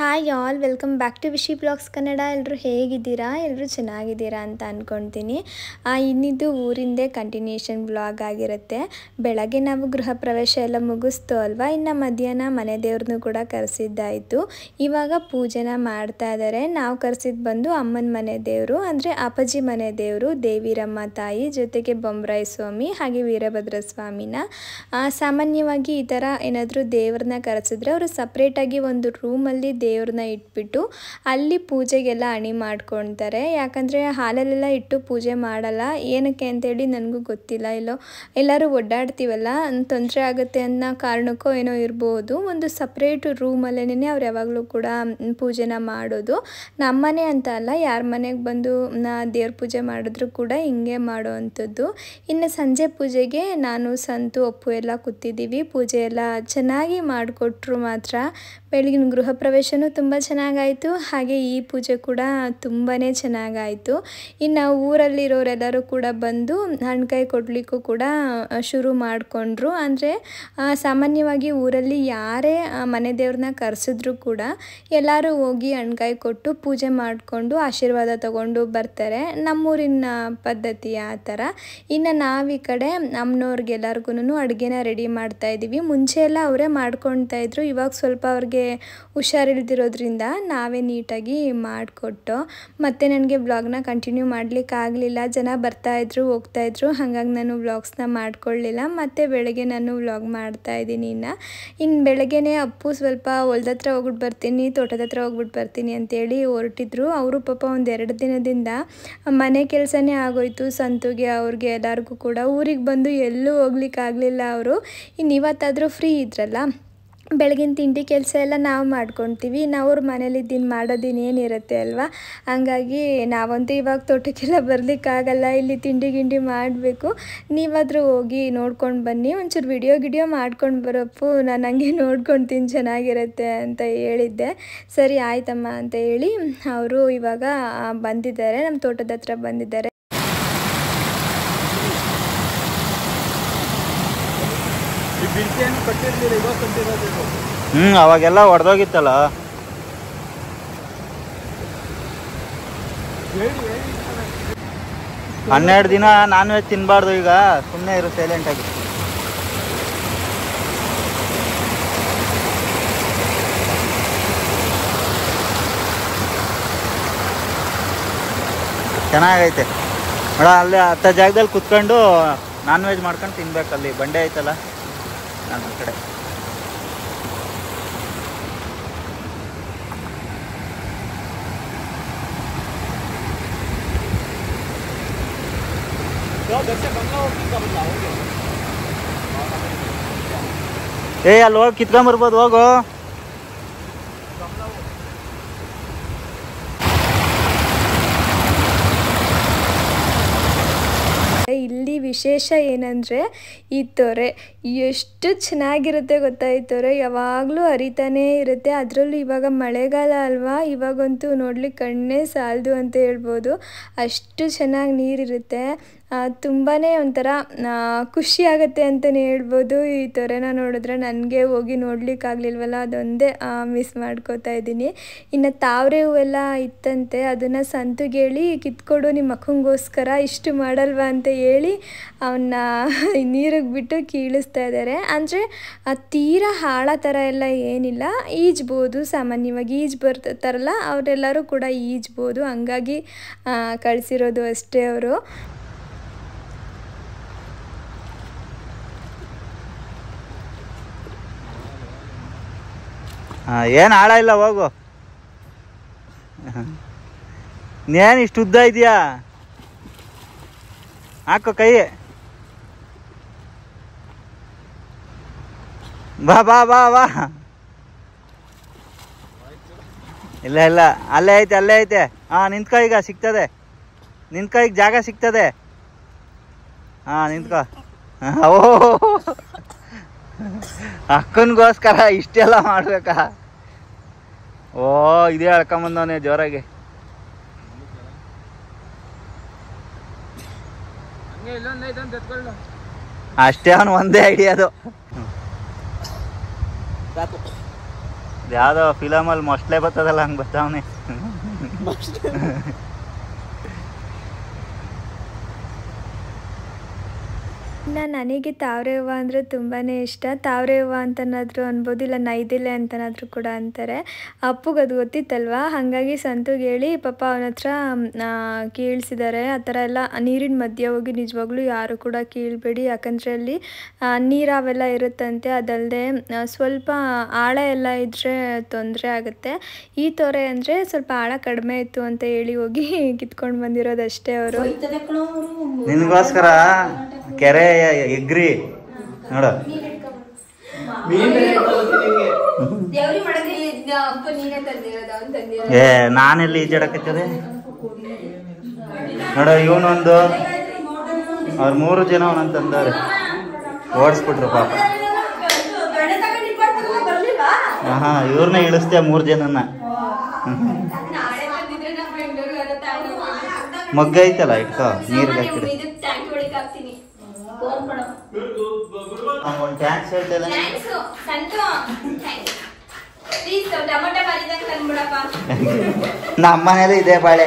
Hi all, welcome back to Vishi blogs Kannada. ಎಲ್ಲರೂ ಹೇಗಿದ್ದೀರಾ? ಎಲ್ಲರೂ ಚೆನ್ನಾಗಿದ್ದೀರಾ ಅಂತ ಅಂದ್ಕೊಳ್ತೀನಿ. ಇನ್ನಿದ್ದು ಊರಿಂದೇ ಕಂಟಿನ್ಯೂಷನ್ ಬ್ಲಾಗ್ ಆಗಿರುತ್ತೆ. ಬೆಳಗ್ಗೆ ನಾವು ಗೃಹ ಪ್ರವೇಶ ಎಲ್ಲ ಮುಗಿಸ್ತು ಅಲ್ವಾ, ಇನ್ನು ಮಧ್ಯಾಹ್ನ ಮನೆ ದೇವ್ರನ್ನೂ ಕೂಡ ಕರೆಸಿದ್ದಾಯಿತು. ಇವಾಗ ಪೂಜೆನ ಮಾಡ್ತಾ ಇದ್ದಾರೆ. ನಾವು ಕರೆಸಿದ್ದು ಬಂದು ಅಮ್ಮನ ಮನೆ ದೇವರು, ಅಂದರೆ ಅಪ್ಪಾಜಿ ಮನೆ ದೇವರು, ದೇವಿರಮ್ಮ ತಾಯಿ ಜೊತೆಗೆ ಬೊಂಬರಾಯ ಸ್ವಾಮಿ ಹಾಗೆ ವೀರಭದ್ರ ಸ್ವಾಮಿನ. ಸಾಮಾನ್ಯವಾಗಿ ಈ ಥರ ಏನಾದರೂ ದೇವ್ರನ್ನ ಕರೆಸಿದ್ರೆ ಅವರು ಸಪ್ರೇಟಾಗಿ ಒಂದು ರೂಮಲ್ಲಿ ದೇವ್ರನ್ನ ಇಟ್ಬಿಟ್ಟು ಅಲ್ಲಿ ಪೂಜೆಗೆಲ್ಲ ಅಣಿ ಮಾಡ್ಕೊಳ್ತಾರೆ. ಯಾಕಂದರೆ ಹಾಲಲ್ಲೆಲ್ಲ ಇಟ್ಟು ಪೂಜೆ ಮಾಡಲ್ಲ. ಏನಕ್ಕೆ ಅಂತೇಳಿ ನನಗೂ ಗೊತ್ತಿಲ್ಲ. ಎಲ್ಲರೂ ಓಡಾಡ್ತೀವಲ್ಲ, ತೊಂದರೆ ಆಗುತ್ತೆ ಅನ್ನೋ ಕಾರಣಕ್ಕೋ ಏನೋ ಇರ್ಬೋದು. ಒಂದು ಸಪ್ರೇಟ್ ರೂಮಲ್ಲೇ ಅವ್ರು ಯಾವಾಗಲೂ ಕೂಡ ಪೂಜೆನ ಮಾಡೋದು. ನಮ್ಮನೆ ಅಂತ ಅಲ್ಲ, ಯಾರ ಮನೆಗೆ ಬಂದು ದೇವ್ರ ಪೂಜೆ ಮಾಡಿದ್ರು ಕೂಡ ಹಿಂಗೆ ಮಾಡೋ ಅಂಥದ್ದು. ಇನ್ನು ಸಂಜೆ ಪೂಜೆಗೆ ನಾನು ಸಂತು ಅಪ್ಪು ಎಲ್ಲ ಕೂತಿದ್ದೀವಿ. ಪೂಜೆ ಎಲ್ಲ ಚೆನ್ನಾಗಿ ಮಾಡಿಕೊಟ್ರು. ಮಾತ್ರ ಬೆಳಗಿನ ಗೃಹ ಪ್ರವೇಶನೂ ತುಂಬ ಚೆನ್ನಾಗಾಯಿತು, ಹಾಗೆ ಈ ಪೂಜೆ ಕೂಡ ತುಂಬಾ ಚೆನ್ನಾಗಾಯಿತು. ಇನ್ನು ಊರಲ್ಲಿರೋರೆಲ್ಲರೂ ಕೂಡ ಬಂದು ಹಣ್ಕಾಯಿ ಕೊಡಲಿಕ್ಕೂ ಕೂಡ ಶುರು ಮಾಡಿಕೊಂಡ್ರು. ಅಂದರೆ ಸಾಮಾನ್ಯವಾಗಿ ಊರಲ್ಲಿ ಯಾರೇ ಮನೆ ದೇವ್ರನ್ನ ಕರೆಸಿದ್ರು ಕೂಡ ಎಲ್ಲರೂ ಹೋಗಿ ಹಣ್ಕಾಯಿ ಕೊಟ್ಟು ಪೂಜೆ ಮಾಡಿಕೊಂಡು ಆಶೀರ್ವಾದ ತಗೊಂಡು ಬರ್ತಾರೆ. ನಮ್ಮೂರಿನ ಪದ್ಧತಿ ಆ ಥರ. ಇನ್ನು ನಾವು ಈ ಕಡೆ ಅಮ್ಮನವ್ರಿಗೆಲ್ಲರಿಗೂ ಅಡುಗೆನ ರೆಡಿ ಮಾಡ್ತಾಯಿದ್ದೀವಿ. ಮುಂಚೆ ಎಲ್ಲ ಅವರೇ ಮಾಡ್ಕೊಳ್ತಾ ಇದ್ರು. ಇವಾಗ ಸ್ವಲ್ಪ ಅವ್ರಿಗೆ ಹುಷಾರಿಲ್ದಿರೋದ್ರಿಂದ ನಾವೇ ನೀಟಾಗಿ ಮಾಡಿಕೊಟ್ಟು. ಮತ್ತು ನನಗೆ ವ್ಲಾಗ್ನ ಕಂಟಿನ್ಯೂ ಮಾಡಲಿಕ್ಕಾಗಲಿಲ್ಲ. ಜನ ಬರ್ತಾಯಿದ್ರು ಹೋಗ್ತಾಯಿದ್ರು, ಹಾಗಾಗಿ ನಾನು ವ್ಲಾಗ್ಸ್ನ ಮಾಡ್ಕೊಳ್ಳಿಲ್ಲ. ಮತ್ತು ಬೆಳಗ್ಗೆ ನಾನು ವ್ಲಾಗ್ ಮಾಡ್ತಾಯಿದ್ದೀನಿ. ಇನ್ನು ಬೆಳಗ್ಗೆನೇ ಅಪ್ಪು ಸ್ವಲ್ಪ ಹೊಲ್ದ ಹತ್ರ ಹೋಗ್ಬಿಟ್ಟು ಬರ್ತೀನಿ, ತೋಟದ ಹತ್ರ ಹೋಗ್ಬಿಟ್ಟು ಬರ್ತೀನಿ ಅಂತೇಳಿ ಹೊರಟಿದ್ರು. ಅವರು ಪಾಪ ಒಂದು 2 ದಿನದಿಂದ ಮನೆ ಕೆಲಸನೇ ಆಗೋಯ್ತು. ಸಂತುಗೆ ಅವ್ರಿಗೆ ಎಲ್ಲರಿಗೂ ಕೂಡ ಊರಿಗೆ ಬಂದು ಎಲ್ಲೂ ಹೋಗ್ಲಿಕ್ಕಾಗಲಿಲ್ಲ ಅವರು. ಇನ್ನು ಇವತ್ತಾದರೂ ಫ್ರೀ ಇದ್ರಲ್ಲ, ಬೆಳಗಿನ ತಿಂಡಿ ಕೆಲಸ ಎಲ್ಲ ನಾವು ಮಾಡ್ಕೊಳ್ತೀವಿ. ಅವ್ರ ಮನೇಲಿ ಮಾಡೋದಿನ್ನೇನಿರುತ್ತೆ ಅಲ್ವಾ. ಹಂಗಾಗಿ ನಾವಂತೂ ಇವಾಗ ತೋಟಕ್ಕೆಲ್ಲ ಬರಲಿಕ್ಕಾಗಲ್ಲ, ಇಲ್ಲಿ ತಿಂಡಿ ಗಿಂಡಿ ಮಾಡಬೇಕು. ನೀವಾದರೂ ಹೋಗಿ ನೋಡ್ಕೊಂಡು ಬನ್ನಿ, ಒಂಚೂರು ವಿಡಿಯೋ ಮಾಡ್ಕೊಂಡು ಬರೋಪ್ಪು, ನಾನು ಹಂಗೆ ನೋಡ್ಕೊಳ್ತೀನಿ, ಚೆನ್ನಾಗಿರುತ್ತೆ ಅಂತ ಹೇಳಿದ್ದೆ. ಸರಿ ಆಯ್ತಮ್ಮ ಅಂತ ಹೇಳಿ ಅವರು ಇವಾಗ ಬಂದಿದ್ದಾರೆ, ನಮ್ಮ ತೋಟದ ಹತ್ರ ಬಂದಿದ್ದಾರೆ. ಅವಾಗೆಲ್ಲ ಹೊಡೆದೋಗಿತ್ತಲ್ಲ. ಹನ್ನೆರಡು ದಿನ ನಾನ್ ವೆಜ್ ತಿನ್ಬಾರ್ದು. ಈಗ ಸುಮ್ಮನೆ ಇರು, ಸೈಲೆಂಟ್ ಆಗಿ. ಚೆನ್ನಾಗೈತೆ ನೋಡ. ಅಲ್ಲಿ ಹತ್ತ ಜಾಗದಲ್ಲಿ ಕುತ್ಕೊಂಡು ನಾನ್ ವೆಜ್ ಮಾಡ್ಕೊಂಡು ತಿನ್ಬೇಕಲ್ಲಿ. ಬಂಡೆ ಐತಲ್ಲ ನನ್ನ ಕಡೆ. ಅಲ್ಲಿ ಹೋಗಿ ಕಿತ್ಕೊಂಬರ್ಬೋದು, ಹೋಗು. ಇಲ್ಲಿ ವಿಶೇಷ ಏನಂದರೆ ಈ ತೊರೆ ಎಷ್ಟು ಚೆನ್ನಾಗಿರುತ್ತೆ ಗೊತ್ತಾ. ಈ ತೊರೆ ಯಾವಾಗಲೂ ಹರಿತಾನೇ ಇರುತ್ತೆ. ಅದರಲ್ಲೂ ಇವಾಗ ಮಳೆಗಾಲ ಅಲ್ವಾ, ಇವಾಗಂತೂ ನೋಡ್ಲಿಕ್ಕೆ ಕಣ್ಣೇ ಸಾಲದು ಅಂತ ಹೇಳ್ಬೋದು. ಅಷ್ಟು ಚೆನ್ನಾಗಿ ನೀರಿರುತ್ತೆ. ತುಂಬಾ ಒಂಥರ ಖುಷಿ ಆಗುತ್ತೆ ಅಂತಲೇ ಹೇಳ್ಬೋದು. ಈ ತೊರೆನ ನೋಡಿದ್ರೆ ನನಗೆ ಹೋಗಿ ನೋಡಲಿಕ್ಕಾಗಲಿಲ್ವಲ್ಲ, ಅದೊಂದೇ ಮಿಸ್ ಮಾಡ್ಕೋತಾ ಇದ್ದೀನಿ. ಇನ್ನು ತಾವರೆ ಹೂವೆಲ್ಲ ಇತ್ತಂತೆ, ಅದನ್ನು ಸಂತುಗೆ ಹೇಳಿ ಕಿತ್ಕೊಡು ನಿಮ್ಮ ಮಕ್ಕಂಗೋಸ್ಕರ, ಇಷ್ಟು ಮಾಡಲ್ವಾ ಅಂತ ಹೇಳಿ ಅವನ್ನ ನೀರಿಗೆ ಬಿಟ್ಟು ಕೀಳಿಸ್ತಾ ಇದ್ದಾರೆ. ಅಂದರೆ ತೀರಾ ಹಾಳ ಥರ ಎಲ್ಲ ಏನಿಲ್ಲ, ಈಜ್ಬೋದು. ಸಾಮಾನ್ಯವಾಗಿ ಬರ್ತಾರಲ್ಲ ಅವರೆಲ್ಲರೂ ಕೂಡ ಈಜ್ಬೋದು, ಹಂಗಾಗಿ ಕಳಿಸಿರೋದು ಅಷ್ಟೇ ಅವರು. ಏನು ಆಳ ಇಲ್ಲ, ಹೋಗು. ನೇನು ಇಷ್ಟು ಉದ್ದ ಇದೆಯಾ? ಹಾಕೋ ಕೈ. ಬಾ ಬಾ ಬಾ ಬಾ. ಇಲ್ಲ ಇಲ್ಲ, ಅಲ್ಲೇ ಐತೆ ಅಲ್ಲೇ ಐತೆ. ನಿಂತ್ಕೋ, ಈಗ ಸಿಗ್ತದೆ. ನಿಂತ್ಕೋ, ಈಗ ಜಾಗ ಸಿಗ್ತದೆ. ನಿಂತ್ಕೋ. ಓ, ಅಕ್ಕನಿಗೋಸ್ಕರ ಇಷ್ಟೆಲ್ಲ ಮಾಡ್ಬೇಕಾ? ಓ, ಇದೇ ಹೇಳ್ಕೊಂಬಂದವನೇ ಜೋರಾಗಿ. ಅಷ್ಟೇ, ಅವನು ಒಂದೇ ಐಡಿಯಾ ಅದು. ಯಾವುದೋ ಫಿಲಮಲ್ಲಿ ಮೊಸ್ಲೆ ಬರ್ತದಲ್ಲ ಹಂಗೆ ಬರ್ತಾವನೆ. ನನಗೆ ತಾವರೆ ಹೂವು ಅಂದರೆ ತುಂಬಾ ಇಷ್ಟ. ತಾವರೆ ಹೂವು ಅಂತನಾದರೂ ಅನ್ಬೋದು, ಇಲ್ಲ ನೈದಿಲೆ ಅಂತನಾದರೂ ಕೂಡ ಅಂತಾರೆ. ಅಪ್ಪಗೆ ಅದು ಗೊತ್ತಿತ್ತಲ್ವ, ಹಾಗಾಗಿ ಸಂತುಗೆ ಹೇಳಿ ಪಾಪ ಅವನ ಹತ್ರ ಕೀಳ್ಸಿದ್ದಾರೆ. ಆ ಥರ ಎಲ್ಲ ನೀರಿನ ಮಧ್ಯೆ ಹೋಗಿ ನಿಜವಾಗ್ಲೂ ಯಾರು ಕೂಡ ಕೀಳಬೇಡಿ, ಯಾಕಂದರೆ ಅಲ್ಲಿ ನೀರಾವೆಲ್ಲ ಇರುತ್ತಂತೆ. ಅದಲ್ಲದೆ ಸ್ವಲ್ಪ ಆಳ ಎಲ್ಲ ಇದ್ದರೆ ತೊಂದರೆ ಆಗುತ್ತೆ. ಈ ತೊರೆ ಅಂದರೆ ಸ್ವಲ್ಪ ಆಳ ಕಡಿಮೆ ಇತ್ತು ಅಂತ ಹೇಳಿ ಹೋಗಿ ಕಿತ್ಕೊಂಡು ಬಂದಿರೋದಷ್ಟೇ ಅವರು. ನಿನಗೋಸ್ಕರ ಕೆರೆ ಎಗ್ರಿ ನೋಡು. ಏ ನಾನೆಲ್ಲಿ ಈಜಾಡಕತ್ತದೆ ನೋಡ. ಇವನೊಂದು ಅವ್ರ 3 ಜನ ಒಂದೊಂದು ತಂದವ್ರೆ, ಓಡಿಸ್ಬಿಟ್ರು ಪಾಪ. ಇವ್ರನ್ನ ಇಳಿಸ್ತೆ 3 ಜನನ. ಮಗ್ಗ ಐತಲ್ಲ ಇಟ್ಕೋ, ನೀರ್ಗೆ ಹಾಕಿಡು. ಒಂದು ಟ್ಯಾಂಕ್ಸ್ ಹೇಳ್ತಲ್ಲ. ನಮ್ಮ ಮನೇಲಿ ಇದೆ ಬಾಳೆ.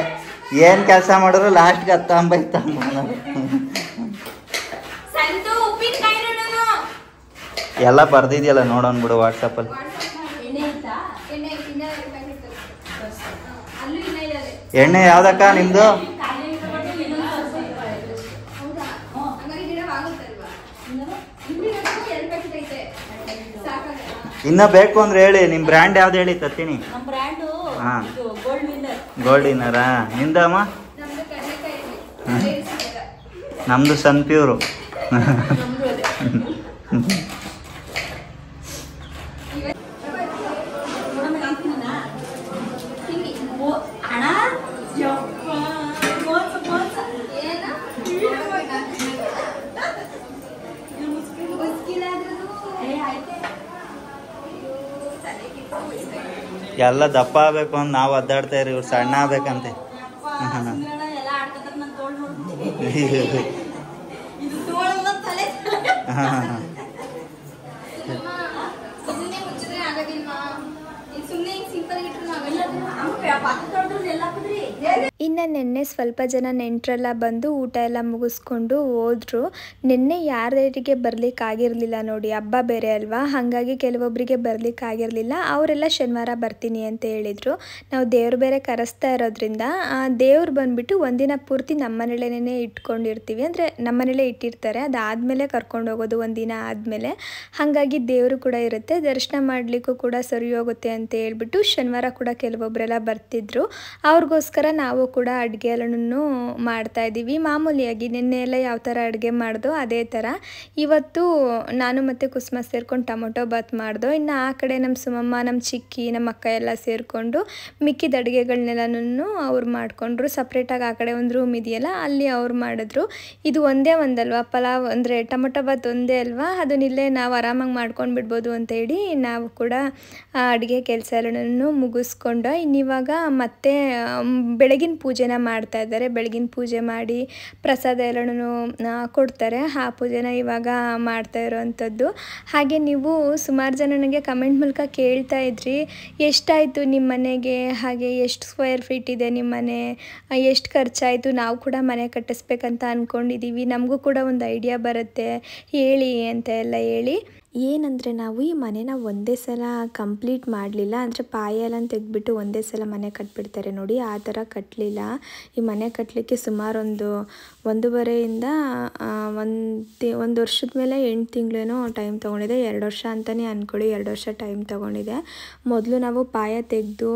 ಏನ್ ಕೆಲಸ ಮಾಡಿದ್ರು ಲಾಸ್ಟ್ಗೆ 10 ಅಂಬ ಎಲ್ಲ ಬರ್ದಿದ್ಯಲ್ಲ, ನೋಡೋಣ ಬಿಡು ವಾಟ್ಸಪ್ಪಲ್ಲಿ. ಎಣ್ಣೆ ಯಾವ್ದಕ್ಕ ನಿಮ್ದು? ಇನ್ನ ಬೇಕು ಅಂದ್ರೆ ಹೇಳಿ, ನಿಮ್ ಬ್ರ್ಯಾಂಡ್ ಯಾವ್ದು ಹೇಳಿ ತತ್ತೀನಿ. ಹಾ, ಗೋಲ್ಡ್ ವಿನ್ನರಾ? ನಿಂದಮ್ಮ? ನಮ್ದು ಸನ್ ಪ್ಯೂರು. ಎಲ್ಲ ದಪ್ಪ ಆಗ್ಬೇಕು ಅಂತ ನಾವು ಒದ್ದಾಡ್ತಾ ಇರಿ, ಇವ್ರು ಸಣ್ಣ ಆಗ್ಬೇಕಂತೆ. ಇನ್ನು ನಿನ್ನೆ ಸ್ವಲ್ಪ ಜನ ನೆಂಟರೆಲ್ಲ ಬಂದು ಊಟ ಎಲ್ಲ ಮುಗಿಸ್ಕೊಂಡು ಹೋದ್ರು. ನಿನ್ನೆ ಯಾರಿಗೆ ಬರ್ಲಿಕ್ಕಾಗಿರಲಿಲ್ಲ ನೋಡಿ, ಹಬ್ಬ ಬೇರೆ ಅಲ್ವಾ, ಹಾಗಾಗಿ ಕೆಲವೊಬ್ಬರಿಗೆ ಬರ್ಲಿಕ್ಕಾಗಿರಲಿಲ್ಲ. ಅವರೆಲ್ಲ ಶನಿವಾರ ಬರ್ತೀನಿ ಅಂತ ಹೇಳಿದರು. ನಾವು ದೇವ್ರು ಬೇರೆ ಕರೆಸ್ತಾ ಇರೋದ್ರಿಂದ ದೇವ್ರು ಬಂದುಬಿಟ್ಟು ಒಂದಿನ ಪೂರ್ತಿ ನಮ್ಮನೇಲೇ ಇಟ್ಕೊಂಡಿರ್ತೀವಿ, ಅಂದರೆ ನಮ್ಮನೇಲೇ ಇಟ್ಟಿರ್ತಾರೆ. ಅದಾದಮೇಲೆ ಕರ್ಕೊಂಡು ಹೋಗೋದು ಒಂದಿನ ಆದಮೇಲೆ. ಹಾಗಾಗಿ ದೇವರು ಕೂಡ ಇರುತ್ತೆ, ದರ್ಶನ ಮಾಡಲಿಕ್ಕೂ ಕೂಡ ಸರಿ ಹೋಗುತ್ತೆ ಅಂತ ಹೇಳ್ಬಿಟ್ಟು ಶನಿವಾರ ಕೂಡ ಕೆಲವೊಬ್ಬರೆಲ್ಲ ಬರ್ತಿದ್ರು. ಅವ್ರಿಗೋಸ್ಕರ ನಾವು ಕೂಡ ಅಡುಗೆ ಎಲ್ಲನೂ ಮಾಡ್ತಾಯಿದ್ದೀವಿ. ಮಾಮೂಲಿಯಾಗಿ ನಿನ್ನೆ ಎಲ್ಲ ಯಾವ ಥರ ಅಡುಗೆ ಮಾಡ್ದೋ ಅದೇ ಥರ ಇವತ್ತು ನಾನು ಮತ್ತು ಕುಸುಮ ಸೇರ್ಕೊಂಡು ಟೊಮೊಟೊ ಬಾತ್ ಮಾಡ್ದೋ. ಇನ್ನು ಆ ಕಡೆ ನಮ್ಮ ಸುಮಮ್ಮ, ನಮ್ಮ ಚಿಕ್ಕಿ, ನಮ್ಮ ಅಕ್ಕ ಎಲ್ಲ ಸೇರಿಕೊಂಡು ಮಿಕ್ಕಿದ ಅಡುಗೆಗಳನ್ನೆಲ್ಲನೂ ಅವ್ರು ಮಾಡಿಕೊಂಡ್ರು. ಸಪ್ರೇಟಾಗಿ ಆ ಕಡೆ ಒಂದು ರೂಮ್ ಇದೆಯಲ್ಲ, ಅಲ್ಲಿ ಅವ್ರು ಮಾಡಿದ್ರು. ಇದು ಒಂದೇ ಒಂದಲ್ವಾ ಪಲಾವ್, ಅಂದರೆ ಟೊಮೊಟೊ ಬಾತ್ ಒಂದೇ ಅಲ್ವಾ, ಅದನ್ನಿಲ್ಲೇ ನಾವು ಆರಾಮಾಗಿ ಮಾಡ್ಕೊಂಡು ಬಿಡ್ಬೋದು ಅಂತ ಹೇಳಿ ನಾವು ಕೂಡ ಅಡುಗೆ ಕೆಲಸ ಎಲ್ಲನೂ ಮುಗಿಸ್ಕೊಂಡು ಇನ್ನಿವಾಗ ಮತ್ತೆ ಬೆಳಗಿನ ಪೂಜೆನ ಮಾಡ್ತಾ ಇದ್ದಾರೆ. ಬೆಳಗಿನ ಪೂಜೆ ಮಾಡಿ ಪ್ರಸಾದ ಎಲ್ಲನೂ ಕೊಡ್ತಾರೆ. ಆ ಪೂಜೆನ ಇವಾಗ ಮಾಡ್ತಾ ಇರೋವಂಥದ್ದು. ಹಾಗೆ ನೀವು ಸುಮಾರು ಜನ ನನಗೆ ಕಮೆಂಟ್ ಮೂಲಕ ಕೇಳ್ತಾ ಇದ್ರಿ, ಎಷ್ಟಾಯಿತು ನಿಮ್ಮ ಮನೆಗೆ, ಹಾಗೆ ಎಷ್ಟು ಸ್ಕ್ವೇರ್ ಫೀಟ್ ಇದೆ ನಿಮ್ಮ ಮನೆ, ಎಷ್ಟು ಖರ್ಚಾಯಿತು, ನಾವು ಕೂಡ ಮನೆ ಕಟ್ಟಿಸ್ಬೇಕಂತ ಅಂದ್ಕೊಂಡಿದ್ದೀವಿ, ನಮಗೂ ಕೂಡ ಒಂದು ಐಡಿಯಾ ಬರುತ್ತೆ ಹೇಳಿ ಅಂತ ಎಲ್ಲ ಹೇಳಿ. ಏನಂದರೆ ನಾವು ಈ ಮನೆನ ಒಂದೇ ಸಲ ಕಂಪ್ಲೀಟ್ ಮಾಡಲಿಲ್ಲ, ಅಂದರೆ ಪಾಯ ಎಲ್ಲ ತೆಗೆದ್ಬಿಟ್ಟು ಒಂದೇ ಸಲ ಮನೆ ಕಟ್ಬಿಡ್ತಾರೆ ನೋಡಿ, ಆ ಥರ ಕಟ್ಟಲಿಲ್ಲ. ಈ ಮನೆ ಕಟ್ಟಲಿಕ್ಕೆ ಸುಮಾರು 1.5ಯಿಂದ 1 ವರ್ಷದ ಮೇಲೆ 8 ತಿಂಗಳೇನೋ ಟೈಮ್ ತೊಗೊಂಡಿದೆ. 2 ವರ್ಷ ಅಂತಲೇ ಅಂದ್ಕೊಳ್ಳಿ, 2 ವರ್ಷ ಟೈಮ್ ತೊಗೊಂಡಿದೆ. ಮೊದಲು ನಾವು ಪಾಯ ತೆಗೆದು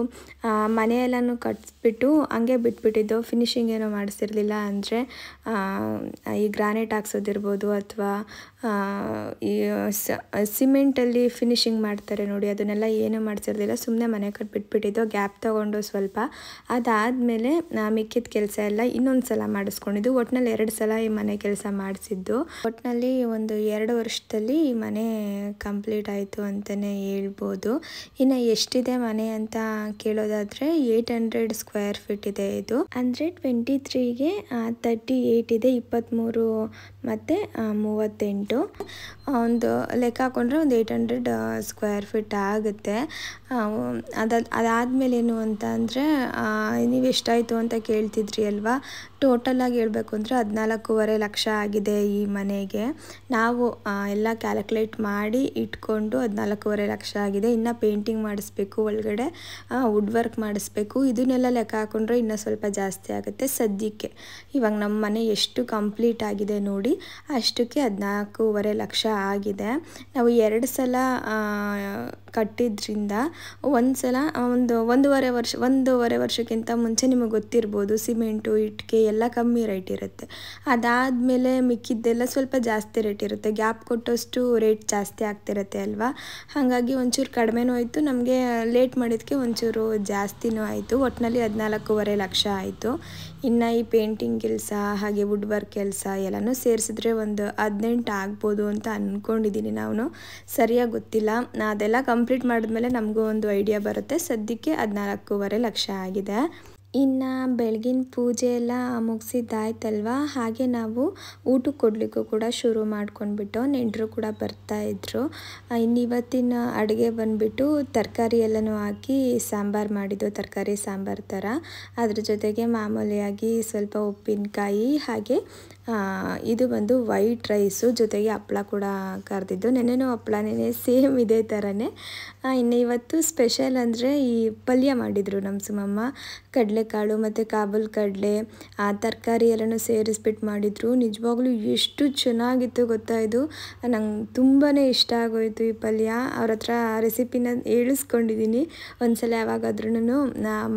ಮನೆಯೆಲ್ಲನೂ ಕಟ್ಬಿಟ್ಟು ಹಂಗೆ ಬಿಟ್ಬಿಟ್ಟಿದ್ದು, ಫಿನಿಶಿಂಗ್ ಏನೋ ಮಾಡಿಸಿರಲಿಲ್ಲ. ಅಂದರೆ ಈ ಗ್ರಾನೈಟ್ ಹಾಕ್ಸೋದಿರ್ಬೋದು ಅಥವಾ ಈ ಸಿಮೆಂಟಲ್ಲಿ ಫಿನಿಶಿಂಗ್ ಮಾಡ್ತಾರೆ ನೋಡಿ, ಅದನ್ನೆಲ್ಲ ಏನೂ ಮಾಡಿಸಿರ್ಲಿಲ್ಲ, ಸುಮ್ಮನೆ ಮನೆ ಕಟ್ಬಿಟ್ಬಿಟ್ಟಿದ್ದು. ಗ್ಯಾಪ್ ತೊಗೊಂಡು ಸ್ವಲ್ಪ ಅದಾದಮೇಲೆ ಮಿಕ್ಕಿದ ಕೆಲಸ ಎಲ್ಲ ಇನ್ನೊಂದು ಸಲ ಮಾಡಿಸ್ಕೊಂಡಿದ್ದು. ಒಟ್ಟಿನಲ್ಲಿ 2 ಸಲ ಈ ಮನೆ ಕೆಲಸ ಮಾಡಿಸಿದ್ದು. ಒಟ್ಟಿನಲ್ಲಿ ಒಂದು 2 ವರ್ಷದಲ್ಲಿ ಈ ಮನೆ ಕಂಪ್ಲೀಟ್ ಆಯಿತು ಅಂತಲೇ ಹೇಳ್ಬೋದು. ಇನ್ನು ಎಷ್ಟಿದೆ ಮನೆ ಅಂತ ಕೇಳೋದಾದರೆ 800 ಸ್ಕ್ವೇರ್ ಫೀಟ್ ಇದೆ ಇದು. ಅಂದರೆ 23ಗೆ 38 ಇದೆ, 23 ಮತ್ತು 38 ಒಂದು ಲೆಕ್ಕ ಹಾಕ್ಕೊಂಡ್ರೆ ಒಂದು 800 ಸ್ಕ್ವೇರ್ ಫೀಟ್ ಆಗುತ್ತೆ. ಅದಾದಮೇಲೆ ಏನು ಅಂತ ಅಂದರೆ ನೀವು ಎಷ್ಟಾಯಿತು ಅಂತ ಕೇಳ್ತಿದ್ರಿ ಅಲ್ವಾ. ಟೋಟಲಾಗಿ ಹೇಳಬೇಕು ಅಂದರೆ 14.5 ಲಕ್ಷ ಆಗಿದೆ ಈ ಮನೆಗೆ. ನಾವು ಎಲ್ಲ ಕ್ಯಾಲ್ಕುಲೇಟ್ ಮಾಡಿ ಇಟ್ಕೊಂಡು 14.5 ಲಕ್ಷ ಆಗಿದೆ. ಇನ್ನು ಪೇಂಟಿಂಗ್ ಮಾಡಿಸ್ಬೇಕು, ಒಳಗಡೆ ವುಡ್ ವರ್ಕ್ ಮಾಡಿಸ್ಬೇಕು. ಇದನ್ನೆಲ್ಲ ಲೆಕ್ಕ ಹಾಕೊಂಡ್ರೆ ಇನ್ನೂ ಸ್ವಲ್ಪ ಜಾಸ್ತಿ ಆಗುತ್ತೆ. ಸದ್ಯಕ್ಕೆ ಇವಾಗ ನಮ್ಮ ಮನೆ ಎಷ್ಟು ಕಂಪ್ಲೀಟ್ ಆಗಿದೆ ನೋಡಿ, ಅಷ್ಟಕ್ಕೆ 14.5 ಲಕ್ಷ ಆಗಿದೆ. ನಾವು 2 ಸಲ ಕಟ್ಟಿದ್ರಿಂದ ಒಂದು ಸಲ ಒಂದೂವರೆ ವರ್ಷಕ್ಕಿಂತ ಮುಂಚೆ ನಿಮಗೆ ಗೊತ್ತಿರ್ಬೋದು ಸಿಮೆಂಟು ಇಟ್ಟಿಗೆ ಎಲ್ಲ ಕಮ್ಮಿ ರೇಟ್ ಇರುತ್ತೆ. ಅದಾದಮೇಲೆ ಮಿಕ್ಕಿದ್ದೆಲ್ಲ ಸ್ವಲ್ಪ ಜಾಸ್ತಿ ರೇಟ್ ಇರುತ್ತೆ. ಗ್ಯಾಪ್ ಕೊಟ್ಟಷ್ಟು ರೇಟ್ ಜಾಸ್ತಿ ಆಗ್ತಿರುತ್ತೆ ಅಲ್ವಾ. ಹಾಗಾಗಿ ಒಂಚೂರು ಕಡಿಮೆನೂ ಆಯಿತು, ನಮಗೆ ಲೇಟ್ ಮಾಡಿದ್ದಕ್ಕೆ ಒಂಚೂರು ಜಾಸ್ತಿನೂ ಆಯಿತು. ಒಟ್ಟಿನಲ್ಲಿ 14.5 ಲಕ್ಷ ಆಯಿತು. ಇನ್ನು ಈ ಪೇಂಟಿಂಗ್ ಕೆಲಸ ಹಾಗೆ ವುಡ್ ವರ್ಕ್ ಕೆಲಸ ಎಲ್ಲನೂ ಸೇರಿಸಿದ್ರೆ ಒಂದು 18 ಆಗ್ಬೋದು ಅಂತ ಅಂದ್ಕೊಂಡಿದ್ದೀನಿ. ನಾನು ಸರಿಯಾಗಿ ಗೊತ್ತಿಲ್ಲ. ಅದೆಲ್ಲ ಕಂಪ್ಲೀಟ್ ಮಾಡಿದ್ಮೇಲೆ ನಮಗೂ ಒಂದು ಐಡಿಯಾ ಬರುತ್ತೆ. ಸದ್ಯಕ್ಕೆ 14.5 ಲಕ್ಷ ಆಗಿದೆ. ಇನ್ನು ಬೆಳಗಿನ ಪೂಜೆ ಎಲ್ಲ ಮುಗಿಸಿದ್ದಾಯ್ತಲ್ವ, ಹಾಗೆ ನಾವು ಊಟಕ್ಕೆ ಕೊಡಲಿಕ್ಕೂ ಕೂಡ ಶುರು ಮಾಡ್ಕೊಂಡ್ಬಿಟ್ಟು ನೆಂಟರು ಕೂಡ ಬರ್ತಾಯಿದ್ರು. ಇನ್ನು ಇವತ್ತಿನ ಅಡುಗೆ ಬಂದುಬಿಟ್ಟು ತರಕಾರಿ ಎಲ್ಲನೂ ಹಾಕಿ ಸಾಂಬಾರು ಮಾಡಿದ್ದು, ತರಕಾರಿ ಸಾಂಬಾರು ಥರ. ಅದ್ರ ಜೊತೆಗೆ ಮಾಮೂಲಿಯಾಗಿ ಸ್ವಲ್ಪ ಉಪ್ಪಿನಕಾಯಿ, ಹಾಗೆ ಇದು ಬಂದು ವೈಟ್ ರೈಸು, ಜೊತೆಗೆ ಹಪ್ಪಳ ಕೂಡ ಕರೆದಿದ್ದು. ನೆನ್ನೆನೂ ಹಪ್ಪಳನೇ ಸೇಮ್ ಇದೇ ಥರನೇ. ಇನ್ನು ಇವತ್ತು ಸ್ಪೆಷಲ್ ಅಂದರೆ ಈ ಪಲ್ಯ ಮಾಡಿದರು ನಮ್ಮ ಸುಮಮ್ಮ. ಕಡಲೆಕಾಳು ಮತ್ತು ಕಾಬೂಲ್ ಕಡಲೆ ತರಕಾರಿ ಎಲ್ಲನೂ ಸೇರಿಸ್ಬಿಟ್ಟು ಮಾಡಿದರು. ನಿಜವಾಗ್ಲೂ ಎಷ್ಟು ಚೆನ್ನಾಗಿತ್ತು ಗೊತ್ತಾ. ಇದು ನಂಗೆ ತುಂಬಾ ಇಷ್ಟ ಆಗೋಯಿತು ಈ ಪಲ್ಯ. ಅವ್ರ ಹತ್ರ ರೆಸಿಪಿನ ಹೇಳಿಸ್ಕೊಂಡಿದ್ದೀನಿ. ಒಂದ್ಸಲ ಯಾವಾಗಾದ್ರೂ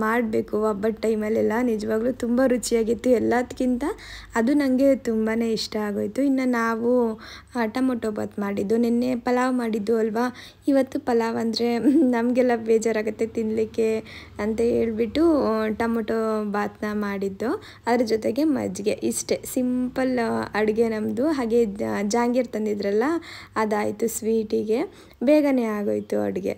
ಮಾಡಬೇಕು ಹಬ್ಬದ ಟೈಮಲ್ಲೆಲ್ಲ. ನಿಜವಾಗ್ಲೂ ತುಂಬ ರುಚಿಯಾಗಿತ್ತು. ಎಲ್ಲದಕ್ಕಿಂತ ಅದು ನನಗೆ ತುಂಬಾ ಇಷ್ಟ ಆಗೋಯಿತು. ಇನ್ನು ನಾವು ಟೊಮೊಟೊ ಬಾತ್ ಮಾಡಿದ್ದು, ನಿನ್ನೆ ಪಲಾವ್ ಮಾಡಿದ್ದು ಅಲ್ವಾ. ಇವತ್ತು ಪಲಾವ್ ಅಂದರೆ ನಮಗೆಲ್ಲ ಬೇಜಾರಾಗುತ್ತೆ ತಿನ್ನಲಿಕ್ಕೆ ಅಂತ ಹೇಳ್ಬಿಟ್ಟು ಟೊಮೊಟೊ ಬಾತ್ನ ಮಾಡಿದ್ದು. ಅದ್ರ ಜೊತೆಗೆ ಮಜ್ಜಿಗೆ, ಇಷ್ಟೇ ಸಿಂಪಲ್ ಅಡುಗೆ ನಮ್ಮದು. ಹಾಗೆ ಜಾಂಗೀರ್ ತಂದಿದ್ರಲ್ಲ ಅದಾಯಿತು. ಸ್ವೀಟಿಗೆ ಬೇಗನೆ ಆಗೋಯಿತು ಅಡುಗೆ.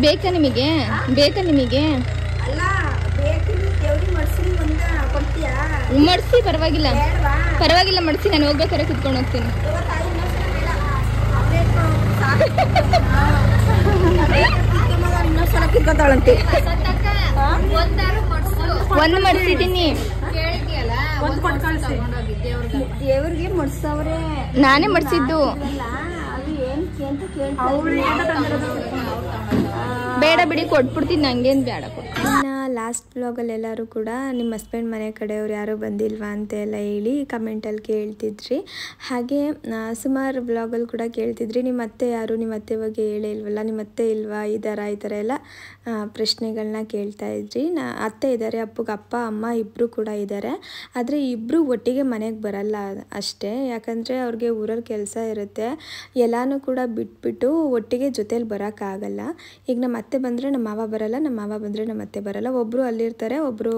ಬೇಕಾ ನಿಮಗೆ? ಮಡ್ಸಿ, ಪರವಾಗಿಲ್ಲ ಮಡ್ಸಿ. ನಾನು ಹೋಗ್ಬೇಕಾದ್ರೆ ಕುತ್ಕೊಂಡು ಹೋಗ್ತೀನಿ. ಒಂದು ಮಡ್ಸಿದ್ದೀನಿ. ದೇವ್ರಿಗೆ ಮಡ್ಸವ್ರೆ, ನಾನೇ ಮಡ್ಸಿದ್ದು. ಬೇಡ ಬಿಡಿ, ಕೊಟ್ಬಿಡ್ತೀನಿ. ನಂಗೇನು ಬೇಡ. ಇನ್ನು ಲಾಸ್ಟ್ ಬ್ಲಾಗಲ್ಲೆಲ್ಲರೂ ಕೂಡ ನಿಮ್ಮ ಹಸ್ಬೆಂಡ್ ಮನೆ ಕಡೆಯವ್ರು ಯಾರೂ ಬಂದಿಲ್ವಾ ಅಂತ ಎಲ್ಲ ಹೇಳಿ ಕಮೆಂಟಲ್ಲಿ ಕೇಳ್ತಿದ್ರಿ. ಹಾಗೆ ಸುಮಾರು ಬ್ಲಾಗಲ್ಲಿ ಕೂಡ ಕೇಳ್ತಿದ್ರಿ, ನಿಮ್ಮ ಅತ್ತೆ ಯಾರು, ನಿಮ್ಮ ಅತ್ತೆ ಬಗ್ಗೆ ಹೇಳೇ ಇಲ್ವಲ್ಲ, ನಿಮ್ಮ ಅತ್ತೆ ಇಲ್ವಾ, ಈ ಥರ ಎಲ್ಲ ಪ್ರಶ್ನೆಗಳನ್ನ ಕೇಳ್ತಾಯಿದ್ರಿ. ಅತ್ತೆ ಇದ್ದಾರೆ, ಅಪ್ಪಗೆ ಅಪ್ಪ ಅಮ್ಮ ಇಬ್ಬರು ಕೂಡ ಇದ್ದಾರೆ. ಆದರೆ ಇಬ್ಬರು ಒಟ್ಟಿಗೆ ಮನೆಗೆ ಬರಲ್ಲ ಅಷ್ಟೇ. ಯಾಕಂದರೆ ಅವ್ರಿಗೆ ಊರಲ್ಲಿ ಕೆಲಸ ಇರುತ್ತೆ. ಎಲ್ಲನೂ ಕೂಡ ಬಿಟ್ಬಿಟ್ಟು ಒಟ್ಟಿಗೆ ಜೊತೇಲಿ ಬರೋಕ್ಕಾಗಲ್ಲ. ಈಗ ನಮ್ಮ ಅತ್ತೆ ಬಂದರೆ ನಮ್ಮ ಮಾವ ಬರಲ್ಲ, ನಮ್ಮ ಮಾವ ಬಂದರೆ ನಮ್ಮ ಅತ್ತೆ ಬರಲ್ಲ. ಒಬ್ಬರು ಅಲ್ಲಿರ್ತಾರೆ, ಒಬ್ಬರು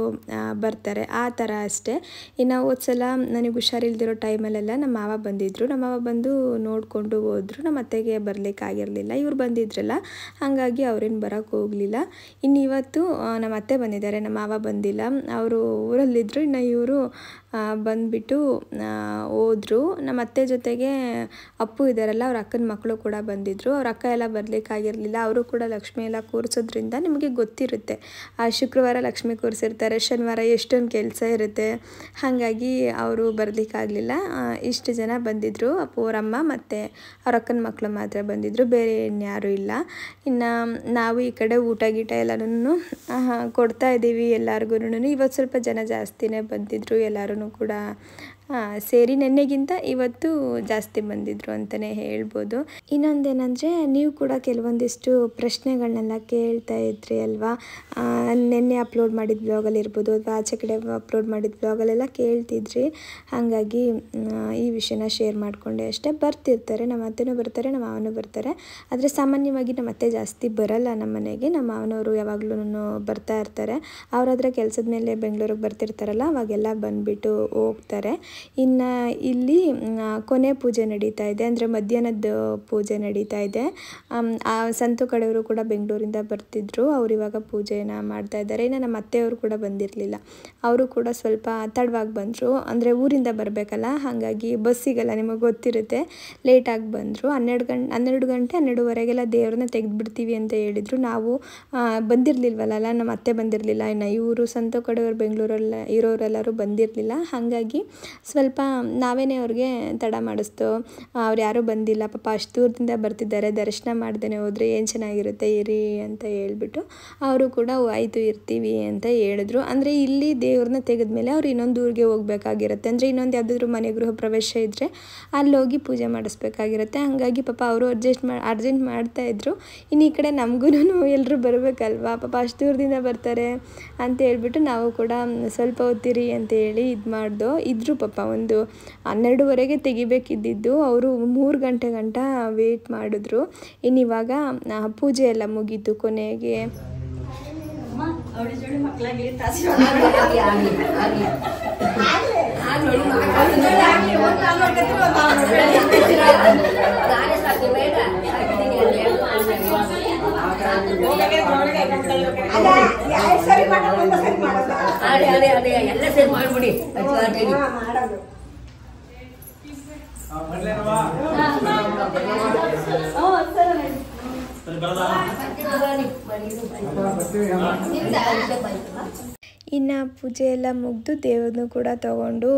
ಬರ್ತಾರೆ, ಆ ಥರ ಅಷ್ಟೇ. ಇನ್ನು ಹೋದ್ಸಲ ನನಗೆ ಹುಷಾರಿಲ್ದಿರೋ ಟೈಮಲ್ಲೆಲ್ಲ ನಮ್ಮ ಮಾವ ಬಂದಿದ್ದರು. ನಮ್ಮ ಮಾವ ಬಂದು ನೋಡಿಕೊಂಡು ಹೋದರು. ನಮ್ಮ ಅತ್ತೆಗೆ ಬರಲಿಕ್ಕಾಗಿರಲಿಲ್ಲ. ಇವ್ರು ಬಂದಿದ್ರಲ್ಲ, ಹಾಗಾಗಿ ಅವ್ರೇನು ಬರೋಕ್ಕೆ ಹೋಗಲಿಲ್ಲ. ಇನ್ನು ಇವತ್ತು ನಮ್ಮ ಅತ್ತೆ ಬಂದಿದ್ದಾರೆ, ನಮ್ಮ ಮಾವ ಬಂದಿಲ್ಲ. ಅವರು ಊರಲ್ಲಿದ್ದರು. ಇನ್ನು ಇವರು ಬಂದುಬಿಟ್ಟು ಹೋದರು. ನಮ್ಮ ಅತ್ತೆ ಜೊತೆಗೆ ಅಪ್ಪು ಇದ್ದಾರಲ್ಲ, ಅವ್ರ ಅಕ್ಕನ ಮಕ್ಕಳು ಕೂಡ ಬಂದಿದ್ದರು. ಅವ್ರ ಅಕ್ಕ ಎಲ್ಲ ಬರಲಿಕ್ಕಾಗಿರಲಿಲ್ಲ. ಅವರು ಕೂಡ ಲಕ್ಷ್ಮಿ ಎಲ್ಲ ಕೂರಿಸೋದ್ರಿಂದ ನಿಮಗೆ ಗೊತ್ತಿರುತ್ತೆ, ಶುಕ್ರವಾರ ಲಕ್ಷ್ಮಿ ಕೂರಿಸಿರ್ತಾರೆ, ಶನಿವಾರ ಎಷ್ಟೊಂದು ಕೆಲಸ ಇರುತ್ತೆ. ಹಾಗಾಗಿ ಅವರು ಬರಲಿಕ್ಕಾಗಲಿಲ್ಲ. ಇಷ್ಟು ಜನ ಬಂದಿದ್ದರು. ಅಪ್ಪು ಅವರಮ್ಮ ಮತ್ತು ಅವ್ರ ಅಕ್ಕನ ಮಕ್ಕಳು ಮಾತ್ರ ಬಂದಿದ್ದರು, ಬೇರೆ ಇನ್ಯಾರೂ ಇಲ್ಲ. ಇನ್ನು ನಾವು ಈ ಕಡೆ ಊಟ ಗೀಟ ಎಲ್ಲನೂ ಕೊಡ್ತಾಯಿದ್ದೀವಿ ಎಲ್ಲರಿಗೂ. ಇವತ್ತು ಸ್ವಲ್ಪ ಜನ ಜಾಸ್ತಿನೇ ಬಂದಿದ್ದರು. ಎಲ್ಲರೂ ಕೂಡ ಸೇರಿ ನೆನ್ನೆಗಿಂತ ಇವತ್ತು ಜಾಸ್ತಿ ಬಂದಿದ್ರು ಅಂತಲೇ ಹೇಳ್ಬೋದು. ಇನ್ನೊಂದೇನೆಂದರೆ, ನೀವು ಕೂಡ ಕೆಲವೊಂದಿಷ್ಟು ಪ್ರಶ್ನೆಗಳನ್ನೆಲ್ಲ ಕೇಳ್ತಾ ಇದ್ರಿ ಅಲ್ವಾ. ನೆನ್ನೆ ಅಪ್ಲೋಡ್ ಮಾಡಿದ ಬ್ಲಾಗಲ್ಲಿ ಇರ್ಬೋದು, ಅಥವಾ ಆಚೆ ಕಡೆ ಅಪ್ಲೋಡ್ ಮಾಡಿದ ಬ್ಲಾಗಲ್ಲೆಲ್ಲ ಕೇಳ್ತಿದ್ರಿ. ಹಾಗಾಗಿ ಈ ವಿಷಯನ ಶೇರ್ ಮಾಡಿಕೊಂಡೆ ಅಷ್ಟೇ. ಬರ್ತಿರ್ತಾರೆ, ನಮ್ಮ ಅತ್ತೆನೂ ಬರ್ತಾರೆ, ನಮ್ಮ ಮಾವನೂ ಬರ್ತಾರೆ. ಆದರೆ ಸಾಮಾನ್ಯವಾಗಿ ನಮ್ಮ ಅತ್ತೆ ಜಾಸ್ತಿ ಬರಲ್ಲ ನಮ್ಮ ಮನೆಗೆ. ನಮ್ಮ ಮಾವನವರು ಯಾವಾಗಲೂ ಬರ್ತಾ ಇರ್ತಾರೆ. ಅವರಾದ್ರೆ ಕೆಲಸದ ಮೇಲೆ ಬೆಂಗಳೂರಿಗೆ ಬರ್ತಿರ್ತಾರಲ್ಲ, ಅವಾಗೆಲ್ಲ ಬಂದುಬಿಟ್ಟು ಹೋಗ್ತಾರೆ. ಇನ್ನು ಇಲ್ಲಿ ಕೊನೆ ಪೂಜೆ ನಡೀತಾ ಇದೆ, ಅಂದರೆ ಮಧ್ಯಾಹ್ನದ ಪೂಜೆ ನಡೀತಾ ಇದೆ. ಆ ಸಂತು ಕಡೆಯವರು ಕೂಡ ಬೆಂಗಳೂರಿಂದ ಬರ್ತಿದ್ರು, ಅವ್ರು ಇವಾಗ ಪೂಜೆನ ಮಾಡ್ತಾ ಇದ್ದಾರೆ. ಇನ್ನು ನಮ್ಮ ಅತ್ತೆಯವರು ಕೂಡ ಬಂದಿರಲಿಲ್ಲ, ಅವರು ಕೂಡ ಸ್ವಲ್ಪ ತಡವಾಗಿ ಬಂದರು, ಅಂದರೆ ಊರಿಂದ ಬರಬೇಕಲ್ಲ, ಹಾಗಾಗಿ ಬಸ್ ಸಿಗಲ್ಲ, ನಿಮಗೆ ಗೊತ್ತಿರುತ್ತೆ, ಲೇಟಾಗಿ ಬಂದರು. 12 ಗಂಟೆ 12:30ಗೆಲ್ಲ ದೇವ್ರನ್ನ ತೆಗೆದುಬಿಡ್ತೀವಿ ಅಂತ ಹೇಳಿದರು. ನಾವು ಬಂದಿರಲಿಲ್ವಲ್ಲ, ನಮ್ಮ ಅತ್ತೆ ಬಂದಿರಲಿಲ್ಲ, ಇನ್ನು ಇವರು ಸಂತು ಕಡೆಯವರು ಬೆಂಗಳೂರಲ್ಲ ಇರೋರೆಲ್ಲರೂ ಬಂದಿರಲಿಲ್ಲ. ಹಾಗಾಗಿ ಸ್ವಲ್ಪ ನಾವೇನೇ ಅವ್ರಿಗೆ ತಡ ಮಾಡಿಸ್ತು. ಅವ್ರು ಯಾರೂ ಬಂದಿಲ್ಲ, ಪಾಪ ಅಷ್ಟು ದೂರದಿಂದ ಬರ್ತಿದ್ದಾರೆ, ದರ್ಶನ ಮಾಡ್ದೇ ಹೋದರೆ ಏನು ಚೆನ್ನಾಗಿರುತ್ತೆ, ಇರಿ ಅಂತ ಹೇಳ್ಬಿಟ್ಟು ಅವರು ಕೂಡ ಆಯಿತು ಇರ್ತೀವಿ ಅಂತ ಹೇಳಿದ್ರು. ಅಂದರೆ ಇಲ್ಲಿ ದೇವ್ರನ್ನ ತೆಗೆದ್ಮೇಲೆ ಅವ್ರು ಇನ್ನೊಂದು ಊರಿಗೆ ಹೋಗ್ಬೇಕಾಗಿರುತ್ತೆ, ಅಂದರೆ ಇನ್ನೊಂದು ಯಾವುದಾದ್ರೂ ಮನೆ ಗೃಹ ಪ್ರವೇಶ ಇದ್ದರೆ ಅಲ್ಲಿ ಹೋಗಿ ಪೂಜೆ ಮಾಡಿಸ್ಬೇಕಾಗಿರುತ್ತೆ. ಹಾಗಾಗಿ ಪಾಪ ಅವರು ಅರ್ಜೆಂಟ್ ಮಾಡ್ತಾಯಿದ್ರು. ಇನ್ನು ಈ ಕಡೆ ನಮಗೂ ಎಲ್ಲರೂ ಬರಬೇಕಲ್ವಾ, ಪಾಪ ಅಷ್ಟು ದೂರದಿಂದ ಬರ್ತಾರೆ ಅಂತ ಹೇಳ್ಬಿಟ್ಟು ನಾವು ಕೂಡ ಸ್ವಲ್ಪ ಹೊತ್ತಿರಿ ಅಂತ ಹೇಳಿ ಇದು ಮಾಡ್ದೋ ಇದ್ರು. ಪಾಪ ಒಂದು 12:30ಗೆ ತೆಗಿಬೇಕಿದ್ದಿದ್ದು, ಅವರು 3 ಗಂಟೆ ಗಂಟ ವೇಟ್ ಮಾಡಿದ್ರು. ಇನ್ನು ಇವಾಗ ಪೂಜೆ ಎಲ್ಲ ಮುಗೀತು ಕೊನೆಗೆ. ಎಲ್ಲ ಸರಿ ಮಾಡ್ಬಿಡಿ. ಇನ್ನು ಪೂಜೆ ಎಲ್ಲ ಮುಗಿದು ದೇವ್ರನ್ನೂ ಕೂಡ ತಗೊಂಡು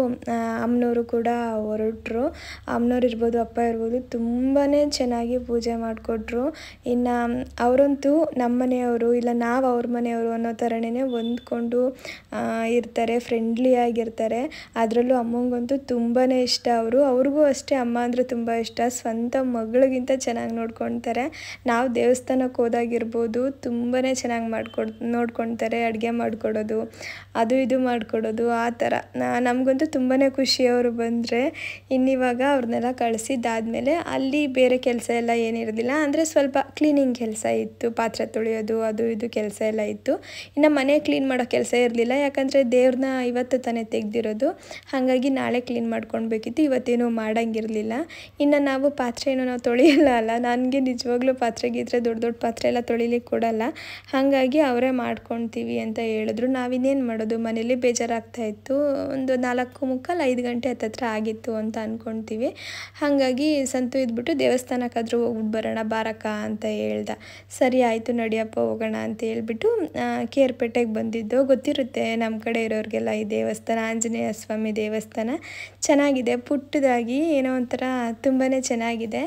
ಅಮ್ಮನವರು ಕೂಡ ಹೊರಟರು. ಅಮ್ಮನವ್ರು ಇರ್ಬೋದು, ಅಪ್ಪ ಇರ್ಬೋದು, ತುಂಬಾ ಚೆನ್ನಾಗಿ ಪೂಜೆ ಮಾಡಿಕೊಟ್ರು. ಇನ್ನು ಅವರಂತೂ ನಮ್ಮ ಮನೆಯವರು ಇಲ್ಲ ನಾವು ಅವ್ರ ಮನೆಯವರು ಅನ್ನೋ ಥರನೇ ಹೊಂದ್ಕೊಂಡು ಇರ್ತಾರೆ, ಫ್ರೆಂಡ್ಲಿ ಆಗಿರ್ತಾರೆ. ಅದರಲ್ಲೂ ಅಮ್ಮಂಗಂತೂ ತುಂಬಾ ಇಷ್ಟ ಅವ್ರಿಗೂ ಅಷ್ಟೇ ಅಮ್ಮ ಅಂದರೆ ತುಂಬ ಇಷ್ಟ. ಸ್ವಂತ ಮಗಳಿಗಿಂತ ಚೆನ್ನಾಗಿ ನೋಡ್ಕೊಳ್ತಾರೆ. ನಾವು ದೇವಸ್ಥಾನಕ್ಕೆ ಹೋದಾಗಿರ್ಬೋದು ತುಂಬಾ ಚೆನ್ನಾಗಿ ನೋಡ್ಕೊಳ್ತಾರೆ. ಅಡುಗೆ ಮಾಡಿಕೊಡೋದು, ಅದು ಇದು ಮಾಡಿಕೊಡೋದು, ಆ ಥರ ನಮಗಂತೂ ತುಂಬಾ ಖುಷಿ ಅವರು ಬಂದರೆ. ಇನ್ನಿವಾಗ ಅವ್ರನ್ನೆಲ್ಲ ಕಳಿಸಿದ್ದಾದಮೇಲೆ ಅಲ್ಲಿ ಬೇರೆ ಕೆಲಸ ಎಲ್ಲ ಏನಿರೋದಿಲ್ಲ, ಅಂದರೆ ಸ್ವಲ್ಪ ಕ್ಲೀನಿಂಗ್ ಕೆಲಸ ಇತ್ತು, ಪಾತ್ರೆ ತೊಳೆಯೋದು ಅದು ಇದು ಕೆಲಸ ಎಲ್ಲ ಇತ್ತು. ಇನ್ನು ಮನೆ ಕ್ಲೀನ್ ಮಾಡೋ ಕೆಲಸ ಇರಲಿಲ್ಲ, ಯಾಕಂದರೆ ದೇವ್ರನ್ನ ಇವತ್ತು ತಾನೇ ತೆಗೆದಿರೋದು, ಹಾಗಾಗಿ ನಾಳೆ ಕ್ಲೀನ್ ಮಾಡ್ಕೊಳ್ಬೇಕಿತ್ತು, ಇವತ್ತೇನೂ ಮಾಡೋಂಗಿರಲಿಲ್ಲ. ಇನ್ನು ನಾವು ಪಾತ್ರೆ ಏನೋ ನಾವು ತೊಳೆಯಲ್ಲ ಅಲ್ಲ, ನನಗೆ ನಿಜವಾಗ್ಲೂ ಪಾತ್ರೆಗಿದ್ರೆ ದೊಡ್ಡ ಪಾತ್ರೆ ಎಲ್ಲ ತೊಳಿಲಿಕ್ಕೆ ಕೊಡಲ್ಲ, ಹಾಗಾಗಿ ಅವರೇ ಮಾಡ್ಕೊಳ್ತೀವಿ ಅಂತ ಹೇಳಿದ್ರು. ನಾವಿನ್ನೇನು ಮಾಡೋದು, ಮನೇಲಿ ಬೇಜಾರಾಗ್ತಾಯಿತ್ತು. ಒಂದು 4:45 ಗಂಟೆ ಹತ್ತತ್ರ ಆಗಿತ್ತು ಅಂತ ಅಂದ್ಕೊಳ್ತೀವಿ. ಹಾಗಾಗಿ ಸಂತು ಇದ್ಬಿಟ್ಟು ದೇವಸ್ಥಾನಕ್ಕಾದರೂ ಹೋಗ್ಬಿಟ್ಟು ಬರೋಣ ಬಾರಕ್ಕ ಅಂತ ಹೇಳ್ದ. ಸರಿ ಆಯಿತು ನಡಿಯಪ್ಪ ಹೋಗೋಣ ಅಂತ ಹೇಳ್ಬಿಟ್ಟು ಕೇರ್ಪೇಟೆಗೆ ಬಂದಿದ್ದು. ಗೊತ್ತಿರುತ್ತೆ ನಮ್ಮ ಕಡೆ ಇರೋರಿಗೆಲ್ಲ ಈ ದೇವಸ್ಥಾನ, ಆಂಜನೇಯ ಸ್ವಾಮಿ ದೇವಸ್ಥಾನ ಚೆನ್ನಾಗಿದೆ, ಪುಟ್ಟದಾಗಿ ಏನೋ ಒಂಥರ ತುಂಬಾ ಚೆನ್ನಾಗಿದೆ.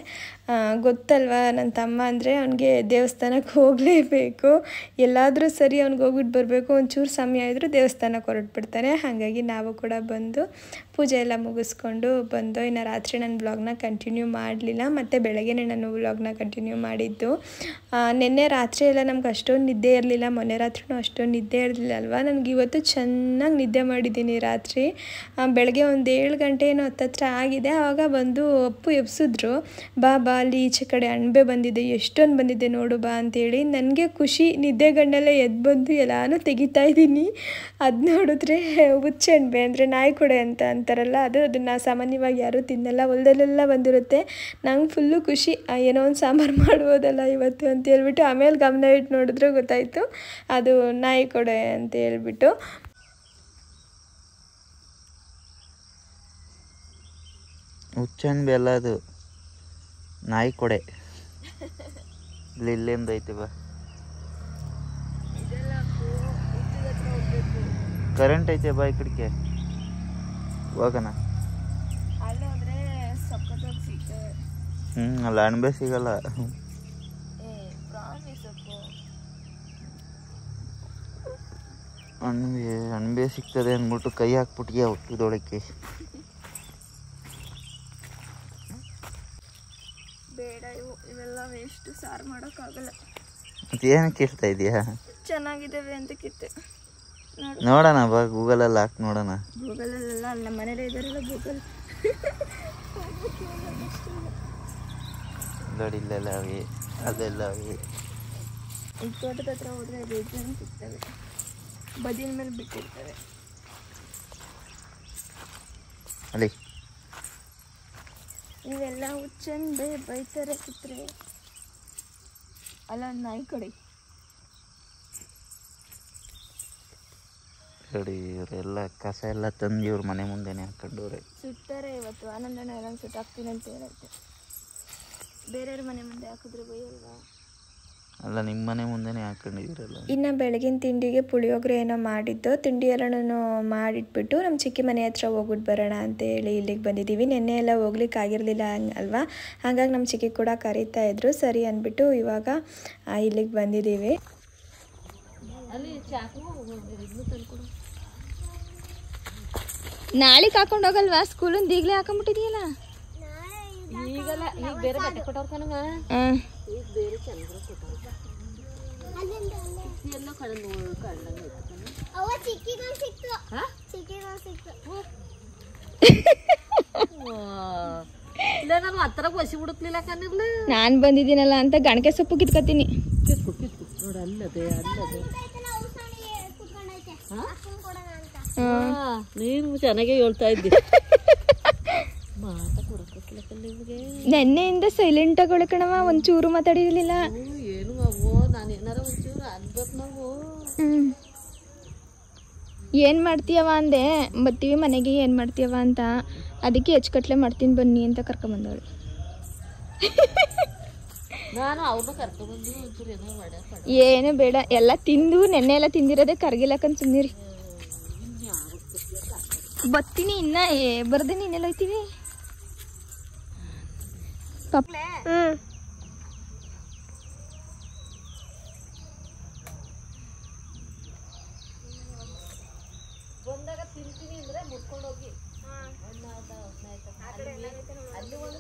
ಗೊತ್ತಲ್ವ, ನನ್ನ ತಮ್ಮ ಅಂದರೆ ಅವನಿಗೆ ದೇವಸ್ಥಾನಕ್ಕೆ ಹೋಗಲೇಬೇಕು, ಎಲ್ಲಾದರೂ ಸರಿ ಅವ್ನಿಗೆ ಹೋಗ್ಬಿಟ್ಟು ಬರಬೇಕು, ಒಂಚೂರು ಸಮಯ ಇದ್ದರೂ ದೇವಸ್ಥಾನಕ್ಕೆ ಹೊರಟ್ಬಿಡ್ತಾನೆ. ಹಾಗಾಗಿ ನಾವು ಕೂಡ ಬಂದು ಪೂಜೆ ಎಲ್ಲ ಮುಗಿಸ್ಕೊಂಡು ಬಂದು. ಇನ್ನು ರಾತ್ರಿ ನನ್ನ ವ್ಲಾಗ್ನ ಕಂಟಿನ್ಯೂ ಮಾಡಲಿಲ್ಲ, ಮತ್ತು ಬೆಳಗ್ಗೆನೇ ನಾನು ವ್ಲಾಗ್ನ ಕಂಟಿನ್ಯೂ ಮಾಡಿದ್ದು. ನಿನ್ನೆ ರಾತ್ರಿ ಎಲ್ಲ ನಮ್ಗೆ ಅಷ್ಟೊಂದು ನಿದ್ದೆ ಇರಲಿಲ್ಲ, ಮೊನ್ನೆ ರಾತ್ರಿನೂ ಅಷ್ಟೊಂದು ನಿದ್ದೆ ಇರಲಿಲ್ಲ ಅಲ್ವಾ. ನನಗೆ ಇವತ್ತು ಚೆನ್ನಾಗಿ ನಿದ್ದೆ ಮಾಡಿದ್ದೀನಿ ರಾತ್ರಿ. ಬೆಳಗ್ಗೆ ಒಂದು 7 ಗಂಟೆ ಏನೋ ಹತ್ತತ್ರ ಆಗಿದೆ. ಆವಾಗ ಬಂದು ಅಪ್ಪು ಎಬ್ಸಿದ್ರು, ಬಾ ಅಲ್ಲಿ ಈಚೆ ಕಡೆ ಅಣಬೆ ಬಂದಿದೆ, ಎಷ್ಟೊಂದು ಬಂದಿದೆ ನೋಡು ಬಾ ಅಂತೇಳಿ. ನನಗೆ ಖುಷಿ, ನಿದ್ದೆಗಣ್ಣೆಲ್ಲ ಎದ್ದು ಬಂದು ಎಲ್ಲಾನು ತೆಗಿತಾ ಇದ್ದೀನಿ. ಅದು ನೋಡಿದ್ರೆ ಹುಚ್ಚ ಅಣಬೆ, ಅಂದರೆ ನಾಯಿ ಕೊಡೆ ಅಂತ ಅಂತಾರಲ್ಲ, ಅದನ್ನು ಸಾಮಾನ್ಯವಾಗಿ ಯಾರೂ ತಿನ್ನಲ್ಲ, ಹೊಲದಲ್ಲೆಲ್ಲ ಬಂದಿರುತ್ತೆ. ನಂಗೆ ಫುಲ್ಲು ಖುಷಿ, ಏನೋ ಒಂದು ಸಾಂಬಾರು ಮಾಡ್ಬೋದಲ್ಲ ಇವತ್ತು ಅಂತ ಹೇಳ್ಬಿಟ್ಟು. ಆಮೇಲೆ ಗಮನ ಇಟ್ಟು ನೋಡಿದ್ರೆ ಗೊತ್ತಾಯಿತು ಅದು ನಾಯಿ ಕೊಡೆ ಅಂತ ಹೇಳ್ಬಿಟ್ಟು. ಹುಚ್ಚಣ್ಬೆ ಅಲ್ಲ, ಅದು ನಾಯಿ ಕೊಡೆ. ಇಲ್ಲಿಂದ ಐತೆ ಬಾ, ಕರೆಂಟ್ ಐತೆ ಬಾ, ಈ ಕಡೆಗೆ ಹೋಗೋಣ. ಅಲ್ಲ ಅಣಬೆ ಸಿಗಲ್ಲ. ಅಣಬೆ ಸಿಗ್ತದೆ ಅಂದ್ಬಿಟ್ಟು ಕೈ ಹಾಕ್ಬಿಟ್ಟಿಗೆ ಹುಟ್ಟಿದೊಳಕ್ಕೆ. ಬೇಡ, ಇವೆಲ್ಲ ವೇಸ್ಟ್, ಸಾರು ಮಾಡೋಕ್ಕಾಗಲ್ಲ. ಮತ್ತೆ ಏನಕ್ಕೆ ಇರ್ತಾ ಇದೆಯಾ? ಚೆನ್ನಾಗಿದ್ದಾವೆ ಅಂತ ಕಿತ್ತೆ ನೋಡೋಣ ಬಾ, ಗೂಗಲಲ್ಲಿ ಹಾಕಿ ನೋಡೋಣ. ಗೂಗಲಲ್ಲೆಲ್ಲ ಅಲ್ಲ, ನಮ್ಮ ಮನೇಲಿ ಇದ್ದಾರಲ್ಲ ಗೂಗಲ್. ನೋಡಿ ಇಲ್ಲೆಲ್ಲ ಅವೆ, ಅದೆಲ್ಲ ಅವೆ. ಈ ತೋಟದ ಹತ್ರ ಹೋದರೆ ಬೇಜಾರು ಸಿಗ್ತವೆ, ಬದಿನ ಮೇಲೆ ಬಿಟ್ಟಿರ್ತವೆ. ಅಲ್ಲಿ ಇವೆಲ್ಲ ಹುಚ್ಚಂಡೆ ಬೈತಾರೆ ಕುತ್ರೆ ಅಲ್ಲ ನಾಯಿ ಕಡೆ ನೋಡಿ ಇವರೆಲ್ಲ ಕಸ ಎಲ್ಲ ತಂದು ಇವ್ರ ಮನೆ ಮುಂದೆನೆ ಹಾಕೊಂಡವ್ರೆ. ಸುಟ್ಟಾರೆ ಇವತ್ತು ಆನಂದನ ಎಲ್ಲ ಸುಟ್ಟಾಕ್ತೀನಿ ಅಂತ ಹೇಳುತ್ತೆ. ಬೇರೆಯವ್ರ ಮನೆ ಮುಂದೆ ಹಾಕಿದ್ರೆ ಬೈಯಲ್ವಾ? ಅಲ್ಲ ನಿಮ್ಮ ಮನೆ ಮುಂದೆನೆ ಹಾಕೊಂಡಿದ್ದೀರಲ್ಲ. ಇನ್ನು ಬೆಳಗಿನ ತಿಂಡಿಗೆ ಪುಳಿಯೋಗರೆ ಏನೋ ಮಾಡಿದ್ದು, ತಿಂಡಿ ಎಲ್ಲನೂ ಮಾಡಿಟ್ಬಿಟ್ಟು ನಮ್ಮ ಚಿಕ್ಕಿ ಮನೆ ಹತ್ರ ಹೋಗ್ಬಿಟ್ಟು ಬರೋಣ ಅಂತೇಳಿ ಇಲ್ಲಿಗೆ ಬಂದಿದ್ದೀವಿ. ನೆನ್ನೆ ಎಲ್ಲ ಹೋಗ್ಲಿಕ್ಕೆ ಆಗಿರಲಿಲ್ಲ ಅಲ್ವಾ, ಹಾಗಾಗಿ ನಮ್ಮ ಚಿಕ್ಕಿ ಕೂಡ ಕರೀತಾ ಇದ್ರು. ಸರಿ ಅಂದ್ಬಿಟ್ಟು ಇವಾಗ ಇಲ್ಲಿಗೆ ಬಂದಿದ್ದೀವಿ. ನಾಳೆಗೆ ಹಾಕೊಂಡು ಹೋಗಲ್ವಾ ಸ್ಕೂಲಿಂದ? ಈಗಲೇ ಹಾಕೊಂಡ್ಬಿಟ್ಟಿದೀಯಲ್ಲ. ಈಗಲ್ಲ, ಈಗ ಬೇರೆ ಬಟ್ಟೆ ಕೊಟ್ಟವ್ರ ಕಣಗ. ಈಗ ಬೇರೆ ಚಂದ್ರ ಕೊಟ್ಟವ್ರ. ಎಲ್ಲ ಕಡಂದು ಇಲ್ಲ, ನಾನು ಹತ್ರ ಬಸಿ ಬಿಡುತ್ತಲಿಲ್ಲ ಕಣ್ಣಿರ್ಲ. ನಾನು ಬಂದಿದ್ದೀನಲ್ಲ ಅಂತ ಗಣಕೆ ಸೊಪ್ಪು ಕಿತ್ಕೊತೀನಿ. ನೋಡ ಅಲ್ಲದೆ ನೀನು ಚೆನ್ನಾಗೇ ಹೇಳ್ತಾ ಇದ್ದಿ. ಮಾತಾ ಕೊಡಕ್ಕಿಲ್ಲ ನಿಮ್ಗೆ. ನೆನ್ನೆಯಿಂದ ಸೈಲೆಂಟ್ ಆಗಿ ಕಣವ, ಒಂಚೂರು ಮಾತಾಡಿರ್ಲಿಲ್ಲ. ಏನು ಅವೋ, ನಾನು ಏನಾರ ಒಂಚೂರು ಅನ್ಬೇಕು ನಾವು. ಏನು ಮಾಡ್ತೀಯವ ಅಂದೆ, ಬರ್ತೀವಿ ಮನೆಗೆ ಏನು ಮಾಡ್ತೀಯವ ಅಂತ. ಅದಕ್ಕೆ ಹೆಚ್ಚುಕಟ್ಲೆ ಮಾಡ್ತೀನಿ ಬನ್ನಿ ಅಂತ ಕರ್ಕೊಂಬಂದವಳು. ನಾನು ಅವ್ರನ್ನ ಕರ್ಕೊಂಡ್ಬಂದು ಒಂಚೂರು ಏನೋ ಮಾಡ್ಯಾರ. ಏನು ಬೇಡ, ಎಲ್ಲ ತಿಂದು ನೆನ್ನೆ ಎಲ್ಲ ತಿಂದಿರೋದೇ ಕರ್ಗಿಲ್ಲಕಂತ ಸುಮ್ಮನಿರಿ. ಬರ್ತೀನಿ ಇನ್ನ ಬರ್ದೇನಿ, ಇನ್ನೆಲ್ಲ ಹೋಯ್ತೀವಿ. ಬಂದಾಗ ತಿಂತೀನಿ ಅಂದ್ರೆ ಮುಟ್ಕೊಂಡು ಹೋಗಿ. ಅಲ್ಲಿ ಒಂದು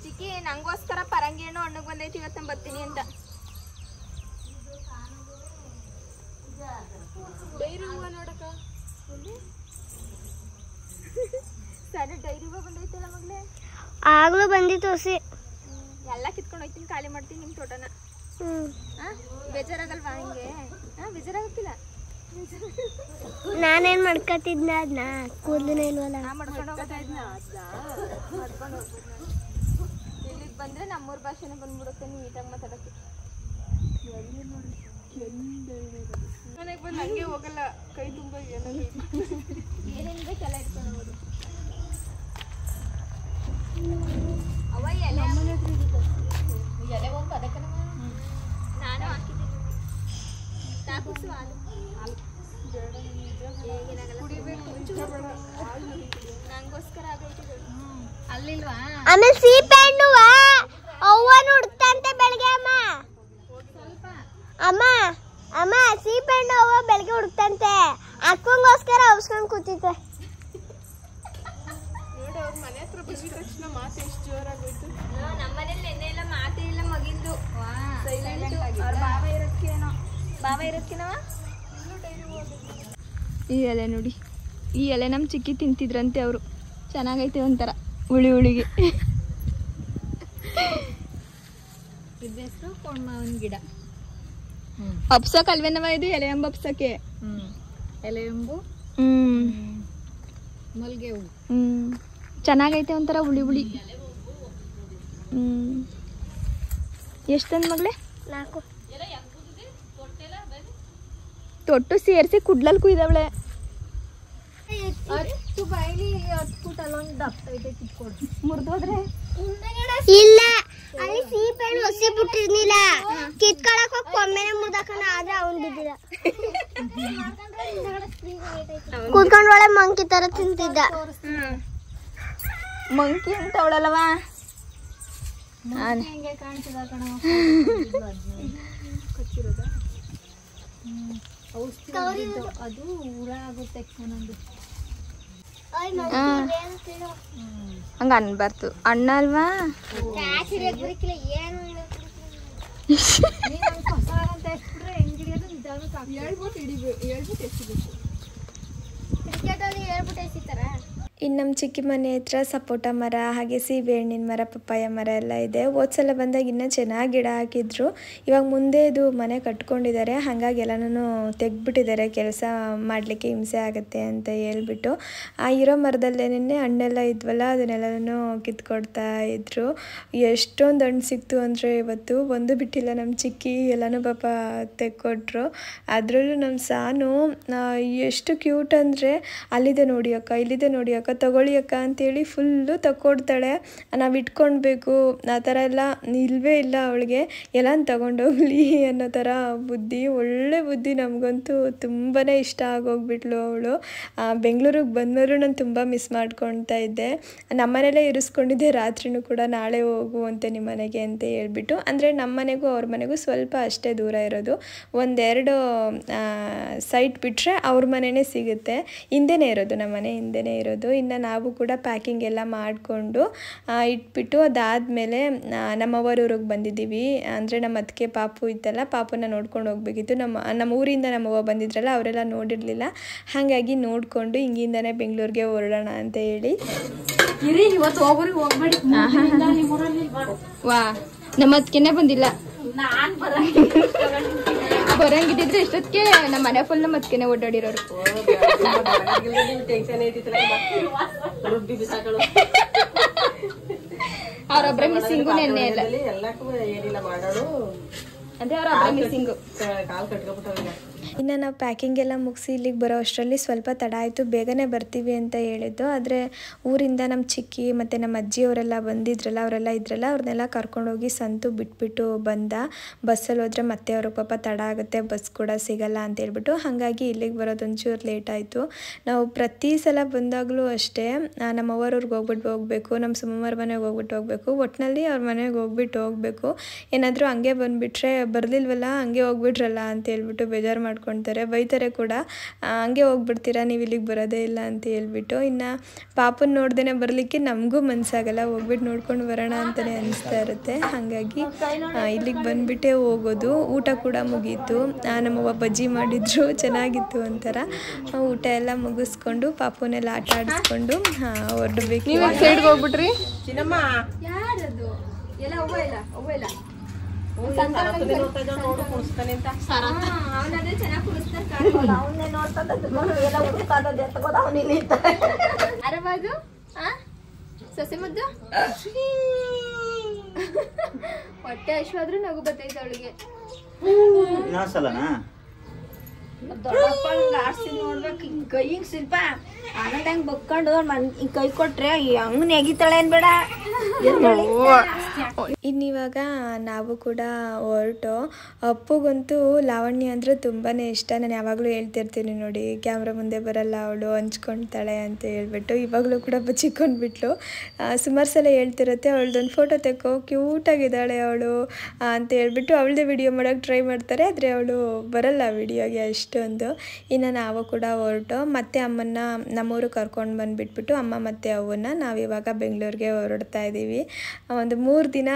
ಚಿಕ್ಕಿ ನಂಗೋಸ್ಕರ ಪರಂಗಿ ಹಣ್ಣು ಹಣ್ಣು ಬಂದೈತಿ, ಇವತ್ತು ಬರ್ತೀನಿ ಅಂತ. ಡೈರಿ ಹೂವ ನೋಡಕ ಸರಿ, ಡೈರಿ ಹೂವ ಬಂದೈತಲ್ಲ ಮಗ್ಲೆ. ಆಗ್ಲೂ ಬಂದಿತ್ತು ಹಸಿ. ಎಲ್ಲ ಕಿತ್ಕೊಂಡು ಹೋಗ್ತೀನಿ, ಖಾಲಿ ಮಾಡ್ತೀನಿ ನಿಮ್ಮ ತೋಟನ. ಬೇಜಾರಾಗಲ್ವಾ ಹಿಂಗೆ? ಬೇಜಾರಾಗತ್ತಿಲ್ಲ? ನಾನೇನ್ ಮಾಡ್ಕೊತಿದ್ನ ಅದನ್ನ, ಕೂದಲೇ ಇಲ್ವಲ್ಲ. ಮಾಡ್ಕೊಂಡು ಹೋಗ್ತಾ ಇದ್ನ ಮಾಡ್ಕೊಂಡು ಹೋಗ್ಬೋದು. ಇಲ್ಲಿಗೆ ಬಂದ್ರೆ ನಮ್ಮೂರ ಭಾಷೆನೇ ಬಂದ್ಬಿಡುತ್ತೆ, ನೀಟಾಗಿ ಮಾತಾಡಕ್ಕೆ. ಮನೆಗೆ ಬಂದು ಹಂಗೆ ಹೋಗಲ್ಲ, ಕೈ ತುಂಬ ಏನೇನು ಬೇಕೆಲ್ಲ ಇಟ್ಕೊಂಡು ಹೋಗೋದು. ಅವ ಎಲೆ ಎಲೆ ಒಂದು ಅದಕ್ಕೆ ನಾನು ಹಾಕಿದ್ದೀನಿ. ತಾಕುಸು ಹಾಲು ನಂಗೋಸ್ಕರ ಆಗೈತೆ. ಅಲ್ಲಿಲ್ವಾ? ಆಮೇಲೆ ಸೀಪೆ ಹಣ್ಣು ಅವ್ವನು ಉಡ್ತಂತೆ ಬೆಳಗ್ಗೆ. ಅಮ್ಮ ಸೀಪೆ ಹಣ್ಣು ಅವ್ವ ಬೆಳಗ್ಗೆ ಉಡ್ತಂತೆ, ಅಕ್ಕಂಗೋಸ್ಕರ ಅವಸ್ಕೊಂಡ್ ಕೂತಿದ್ದೆ. ನೋಡಿ, ಅವ್ರ ಮನೆ ಹತ್ರ ಬಂದಿದ ತಕ್ಷಣ ಮಾತು ಎಷ್ಟು ಜೋರಾಗೋಯ್ತು. ನಮ್ಮನೇಲಿ ನೆನ್ನೆ ಎಲ್ಲ ಮಾತೇ ಇಲ್ಲ ಮಗಿಂದು. ಬಾವ ಇರೋದ್ಕಿನವ ಈ ಎಲೆ ನೋಡಿ, ಈ ಎಲೆ ನಮ್ಮ ಚಿಕ್ಕಿ ತಿಂತಿದ್ರಂತೆ ಅವರು. ಚೆನ್ನಾಗೈತೆ ಒಂಥರ ಹುಳಿ ಹುಳಿಗೆ. ಹೆಸರು ಕೊಂಡ್ಮಾವಿನ ಗಿಡ. ಹಬ್ಸಕ್ ಅಲ್ವೇನವ ಇದು? ಎಲೆ ಎಂಬ ಹಬ್ಸಕ್ಕೆ ಎಲೆ ಎಂಬು ಮಲ್ಗೆ ಹೂ. ಚೆನ್ನಾಗೈತೆ ಒಂಥರ ಹುಳಿ ಹುಳಿ. ಎಷ್ಟಂದ್ ಮಗಳೇ? 4. ತೊಟ್ಟು ಸೇರಿಸಿ ಕುಡ್ಲಲ್ಲಿ ಕುಯ್ದವಳೆ. ಮುರಿದೋದ್ರೆ ಇಲ್ಲ, ಅಲ್ಲಿ ಸೀಪೆ ಹಣ್ಣು ಹಸಿ ಬಿಟ್ಟಿರ್ಲಿಲ್ಲ, ಕಿತ್ಕೊಳಕ್ ಹೋಗಿ ಕೊಮ್ಮೆನೆ ಮುರ್ದಾಕಣ, ಆದ್ರೆ ಅವನ್ ಬಿದ್ದಿಲ್ಲ. ಕೂತ್ಕೊಂಡೊಳೆ ಮಂಕಿ ತರ ತಿಂತಿದ್ದ. ಮಂಕಿ ಅಂತ ಅವಳಲ್ಲವಾ? ಅದು ಹುಳ ಆಗುತ್ತೆ ಒಂದೊಂದು. ಹಂಗ ಅನ್ಬಾರ್ದು, ಅಣ್ಣ ಅಲ್ವಾ? ಇನ್ನು ನಮ್ಮ ಚಿಕ್ಕಿ ಮನೆ ಹತ್ರ ಸಪೋಟ ಮರ ಹಾಗೆ ಸೀಬೆಹಣ್ಣಿನ ಮರ ಪಪ್ಪಾಯ ಮರ ಎಲ್ಲ ಇದೆ. ಹೋದ್ಸಲ ಬಂದಾಗ ಇನ್ನೂ ಚೆನ್ನಾಗಿ ಗಿಡ ಹಾಕಿದ್ರು. ಇವಾಗ ಮುಂದೆ ಇದು ಮನೆ ಕಟ್ಕೊಂಡಿದ್ದಾರೆ, ಹಾಗಾಗಿ ಎಲ್ಲನೂ ತೆಗ್ದುಬಿಟ್ಟಿದ್ದಾರೆ, ಕೆಲಸ ಮಾಡಲಿಕ್ಕೆ ಹಿಂಸೆ ಆಗುತ್ತೆ ಅಂತ ಹೇಳ್ಬಿಟ್ಟು. ಆ ಇರೋ ಮರದಲ್ಲೇನೇ ಹಣ್ಣೆಲ್ಲ ಇದ್ವಲ್ಲ ಅದನ್ನೆಲ್ಲನೂ ಕಿತ್ಕೊಡ್ತಾ ಇದ್ರು. ಎಷ್ಟೊಂದು ಹಣ್ಣು ಸಿಕ್ತು ಅಂದರೆ ಇವತ್ತು ಒಂದು ಬಿಟ್ಟಿಲ್ಲ ನಮ್ಮ ಚಿಕ್ಕಿ, ಎಲ್ಲನೂ ಪಾಪ ತೆಕ್ಕೊಟ್ರು. ಅದರಲ್ಲೂ ನಮ್ಮ ಸಾನು ಎಷ್ಟು ಕ್ಯೂಟ್ ಅಂದರೆ ಅಲ್ಲಿದೆ ನೋಡಿ ಅಕ್ಕ, ಇಲ್ಲಿದೆ ನೋಡಿ ಅಕ್ಕ, ತಗೊಳ್ಳಿ ಅಕ್ಕ ಅಂತೇಳಿ ಫುಲ್ಲು ತಕ್ಕೊಡ್ತಾಳೆ. ನಾವು ಇಟ್ಕೊಳ್ಬೇಕು ಆ ಥರ ಎಲ್ಲ ಇಲ್ಲವೇ ಇಲ್ಲ ಅವಳಿಗೆ, ಎಲ್ಲ ತಗೊಂಡೋಗ್ಲಿ ಅನ್ನೋ ಥರ ಬುದ್ಧಿ, ಒಳ್ಳೆ ಬುದ್ಧಿ. ನಮಗಂತೂ ತುಂಬಾ ಇಷ್ಟ ಆಗೋಗ್ಬಿಟ್ಲು ಅವಳು. ಬೆಂಗಳೂರಿಗೆ ಬಂದಮೇಲೂ ನಾನು ತುಂಬ ಮಿಸ್ ಮಾಡ್ಕೊಳ್ತಾ ಇದ್ದೆ. ನಮ್ಮನೆಯಲ್ಲೇ ಇರಿಸ್ಕೊಂಡಿದ್ದೆ ರಾತ್ರಿನೂ ಕೂಡ, ನಾಳೆ ಹೋಗುವಂತೆ ನಿಮ್ಮ ಮನೆಗೆ ಅಂತ ಹೇಳ್ಬಿಟ್ಟು. ಅಂದರೆ ನಮ್ಮ ಮನೆಗೂ ಅವ್ರ ಮನೆಗೂ ಸ್ವಲ್ಪ ಅಷ್ಟೇ ದೂರ ಇರೋದು, ಒಂದೆರಡು ಸೈಟ್ ಬಿಟ್ಟರೆ ಅವ್ರ ಮನೆಯೇ ಸಿಗುತ್ತೆ. ಹಿಂದೆನೇ ಇರೋದು, ನಮ್ಮ ಮನೆ ಹಿಂದೆನೇ ಇರೋದು. ಇನ್ನು ನಾವು ಕೂಡ ಪ್ಯಾಕಿಂಗ್ ಎಲ್ಲ ಮಾಡಿಕೊಂಡು ಇಟ್ಬಿಟ್ಟು ಅದಾದಮೇಲೆ ನಮ್ಮವ್ವರ ಊರಿಗೆ ಬಂದಿದ್ದೀವಿ. ಅಂದರೆ ನಮ್ಮ ಅತ್ತಿಗೆ ಪಾಪು ಇತ್ತಲ್ಲ, ಪಾಪುನ ನೋಡ್ಕೊಂಡು ಹೋಗ್ಬೇಕಿತ್ತು. ನಮ್ಮ ಊರಿಂದ ನಮ್ಮವ್ವ ಬಂದಿದ್ರಲ್ಲ, ಅವರೆಲ್ಲ ನೋಡಿರಲಿಲ್ಲ, ಹಾಗಾಗಿ ನೋಡಿಕೊಂಡು ಹಿಂಗಿಂದನೇ ಬೆಂಗಳೂರಿಗೆ ಹೊರಡೋಣ ಅಂತ ಹೇಳಿ. ವಾ ನಮ್ಮ ಅದಕ್ಕೆನೆ ಬಂದಿಲ್ಲ, ಬರಂಗಿದ್ರೆ ಎಷ್ಟೊತ್ತಿಗೆ ನಮ್ಮ ಮನೆ ಫುಲ್ ನಮ್ಮ ಅದಕ್ಕೆನೆ ಓಡಾಡಿರೋರು. ಅವ್ರೊಬ್ರೆ ಮಿಸ್ಸಿಂಗು ನೆನ್ನೆ ಎಲ್ಲ ಅಂದ್ರೆ ಅವ್ರೊಬ್ರೆ ಮಿಸ್ಸಿಂಗು. ಇನ್ನು ನಾವು ಪ್ಯಾಕಿಂಗ್ ಎಲ್ಲ ಮುಗಿಸಿ ಇಲ್ಲಿಗೆ ಬರೋ ಅಷ್ಟರಲ್ಲಿ ಸ್ವಲ್ಪ ತಡ ಆಯಿತು. ಬೇಗನೆ ಬರ್ತೀವಿ ಅಂತ ಹೇಳಿದ್ದು, ಆದರೆ ಊರಿಂದ ನಮ್ಮ ಚಿಕ್ಕಿ ಮತ್ತು ನಮ್ಮ ಅಜ್ಜಿಯವರೆಲ್ಲ ಬಂದಿದ್ರಲ್ಲ, ಅವರೆಲ್ಲ ಇದ್ರಲ್ಲ, ಅವ್ರನ್ನೆಲ್ಲ ಕರ್ಕೊಂಡೋಗಿ ಸಂತು ಬಿಟ್ಬಿಟ್ಟು ಬಂದ. ಬಸ್ಸಲ್ಲಿ ಹೋದರೆ ಮತ್ತೆ ಅವ್ರಿಗೆ ಪಾಪ ತಡ ಆಗುತ್ತೆ, ಬಸ್ ಕೂಡ ಸಿಗಲ್ಲ ಅಂತ ಹೇಳ್ಬಿಟ್ಟು. ಹಾಗಾಗಿ ಇಲ್ಲಿಗೆ ಬರೋದೊಂಚೂರು ಲೇಟ್ ಆಯಿತು. ನಾವು ಪ್ರತಿ ಸಲ ಬಂದಾಗಲೂ ಅಷ್ಟೇ ನಮ್ಮ ಅವ್ವರವ್ರಿಗೆ ಹೋಗ್ಬೇಕು, ನಮ್ಮ ಸುಮ್ಮಮ್ಮರ ಮನೆಗೆ ಹೋಗ್ಬೇಕು, ಒಟ್ಟಿನಲ್ಲಿ ಅವ್ರ ಮನೆಗೆ ಹೋಗ್ಬೇಕು. ಏನಾದರೂ ಹಂಗೆ ಬಂದುಬಿಟ್ರೆ ಬರಲಿಲ್ವಲ್ಲ, ಹಂಗೆ ಹೋಗ್ಬಿಟ್ರಲ್ಲ ಅಂತ ಹೇಳ್ಬಿಟ್ಟು ಬೇಜಾರು ಮಾಡ್ಕೊತಾರೆ, ಬೈತಾರೆ ಕೂಡ. ಹಂಗೆ ಹೋಗ್ಬಿಡ್ತೀರಾ ನೀವು, ಇಲ್ಲಿಗೆ ಬರೋದೇ ಇಲ್ಲ ಅಂತ ಹೇಳ್ಬಿಟ್ಟು. ಇನ್ನು ಪಾಪನ ನೋಡ್ದೇ ಬರಲಿಕ್ಕೆ ನಮಗೂ ಮನಸ್ಸಾಗಲ್ಲ, ಹೋಗ್ಬಿಟ್ಟು ನೋಡ್ಕೊಂಡು ಬರೋಣ ಅಂತಲೇ ಅನಿಸ್ತಾ ಇರುತ್ತೆ. ಹಾಗಾಗಿ ಇಲ್ಲಿಗೆ ಬಂದುಬಿಟ್ಟೇ ಹೋಗೋದು. ಊಟ ಕೂಡ ಮುಗೀತು, ನಮ್ಮವ್ವ ಬಜ್ಜಿ ಮಾಡಿದ್ರು, ಚೆನ್ನಾಗಿತ್ತು ಒಂಥರ. ಊಟ ಎಲ್ಲ ಮುಗಿಸ್ಕೊಂಡು ಪಾಪುನೆಲ್ಲ ಆಟ ಆಡಿಸ್ಕೊಂಡು ಹೊರಡಬೇಕು. ನೀವು ಸೈಡ್ಗೆ ಹೋಗ್ಬಿಟ್ರಿ. ಯಾರದು ಎಲ್ಲ ಅವ್ವ ಇಲ್ಲ ಅವನದೇ ಚೆನ್ನಾಗಿ ಕುಡಿಸ್ತಾರೆ. ಅರವಾದು ಸೊಸೆ ಮುದ್ದು ಹೊಟ್ಟೆ ಅಶ್ವಾದ್ರೂ ನಗು ಬರ್ತೈತೆ ಅವಳಿಗೆ. ಆಡ್ಸಿ ನೋಡ್ಬೇಕು, ಹಿಂಗ್ ಕೈ ಹಿಂಗ್ ಶಿಲ್ಪ ಆನಂದ ಹಂಗ್ ಬಕ್ಕೊಂಡು ಹಿಂಗ್ ಕೈ ಕೊಟ್ರೆ ಹಂಗ್ ನೆಗಿತಾಳೆ ಏನ್ ಬೇಡ. ಇನ್ನಿವಾಗ ನಾವು ಕೂಡ ಹೊರಟು. ಅಪ್ಪುಗಂತೂ ಲಾವಣ್ಯ ಅಂದರೆ ತುಂಬಾ ಇಷ್ಟ. ನಾನು ಯಾವಾಗಲೂ ಹೇಳ್ತಿರ್ತೀನಿ ನೋಡಿ, ಕ್ಯಾಮ್ರಾ ಮುಂದೆ ಬರಲ್ಲ ಅವಳು, ಹಂಚ್ಕೊಳ್ತಾಳೆ ಅಂತ ಹೇಳ್ಬಿಟ್ಟು. ಇವಾಗಲೂ ಕೂಡ ಬಚ್ಚಿಕೊಂಡ್ಬಿಟ್ಲು. ಸುಮಾರು ಸಲ ಹೇಳ್ತಿರುತ್ತೆ, ಅವಳದೊಂದು ಫೋಟೋ ತೆಕ್ಕೋ, ಕ್ಯೂಟಾಗಿದ್ದಾಳೆ ಅವಳು ಅಂತ ಹೇಳ್ಬಿಟ್ಟು ಅವಳದೇ ವಿಡಿಯೋ ಮಾಡೋಕ್ಕೆ ಟ್ರೈ ಮಾಡ್ತಾರೆ, ಆದರೆ ಅವಳು ಬರಲ್ಲ ವಿಡಿಯೋಗೆ ಅಷ್ಟೊಂದು. ಇನ್ನು ನಾವು ಕೂಡ ಹೊರಟು ಮತ್ತೆ ಅಮ್ಮನ್ನ ನಮ್ಮೂರು ಕರ್ಕೊಂಡು ಬಂದುಬಿಟ್ಬಿಟ್ಟು ಅಮ್ಮ ಮತ್ತು ಅವನ್ನ ನಾವಿವಾಗ ಬೆಂಗಳೂರಿಗೆ ಹೊರಡ್ತಾ ಇದ್ದೀವಿ. ಒಂದು 3 ದಿನ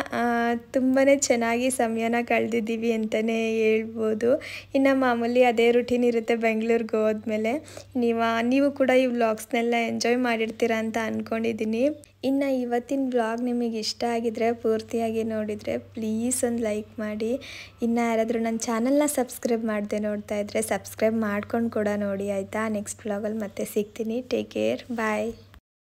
ತುಂಬಾ ಚೆನ್ನಾಗಿ ಸಮಯನ ಕಳೆದಿದ್ದೀವಿ ಅಂತಲೇ ಹೇಳ್ಬೋದು. ಇನ್ನು ಮಾಮೂಲಿ ಅದೇ ರುಟೀನ್ ಇರುತ್ತೆ ಬೆಂಗಳೂರಿಗೆ ಹೋದ್ಮೇಲೆ. ನೀವು ಕೂಡ ಈ ವ್ಲಾಗ್ಸ್ನೆಲ್ಲ ಎಂಜಾಯ್ ಮಾಡಿರ್ತೀರ ಅಂತ ಅಂದ್ಕೊಂಡಿದ್ದೀನಿ. ಇನ್ನು ಇವತ್ತಿನ ವ್ಲಾಗ್ ನಿಮಗೆ ಇಷ್ಟ ಆಗಿದ್ರೆ, ಪೂರ್ತಿಯಾಗಿ ನೋಡಿದರೆ ಪ್ಲೀಸ್ ಒಂದು ಲೈಕ್ ಮಾಡಿ. ಇನ್ನು ಯಾರಾದರೂ ನನ್ನ ಚಾನಲ್ನ ಸಬ್ಸ್ಕ್ರೈಬ್ ಮಾಡದೆ ನೋಡ್ತಾ ಇದ್ದರೆ ಸಬ್ಸ್ಕ್ರೈಬ್ ಮಾಡ್ಕೊಂಡು ಕೂಡ ನೋಡಿ, ಆಯಿತಾ? ನೆಕ್ಸ್ಟ್ ವ್ಲಾಗಲ್ಲಿ ಮತ್ತೆ ಸಿಗ್ತೀನಿ. ಟೇಕ್ ಕೇರ್, ಬಾಯ್.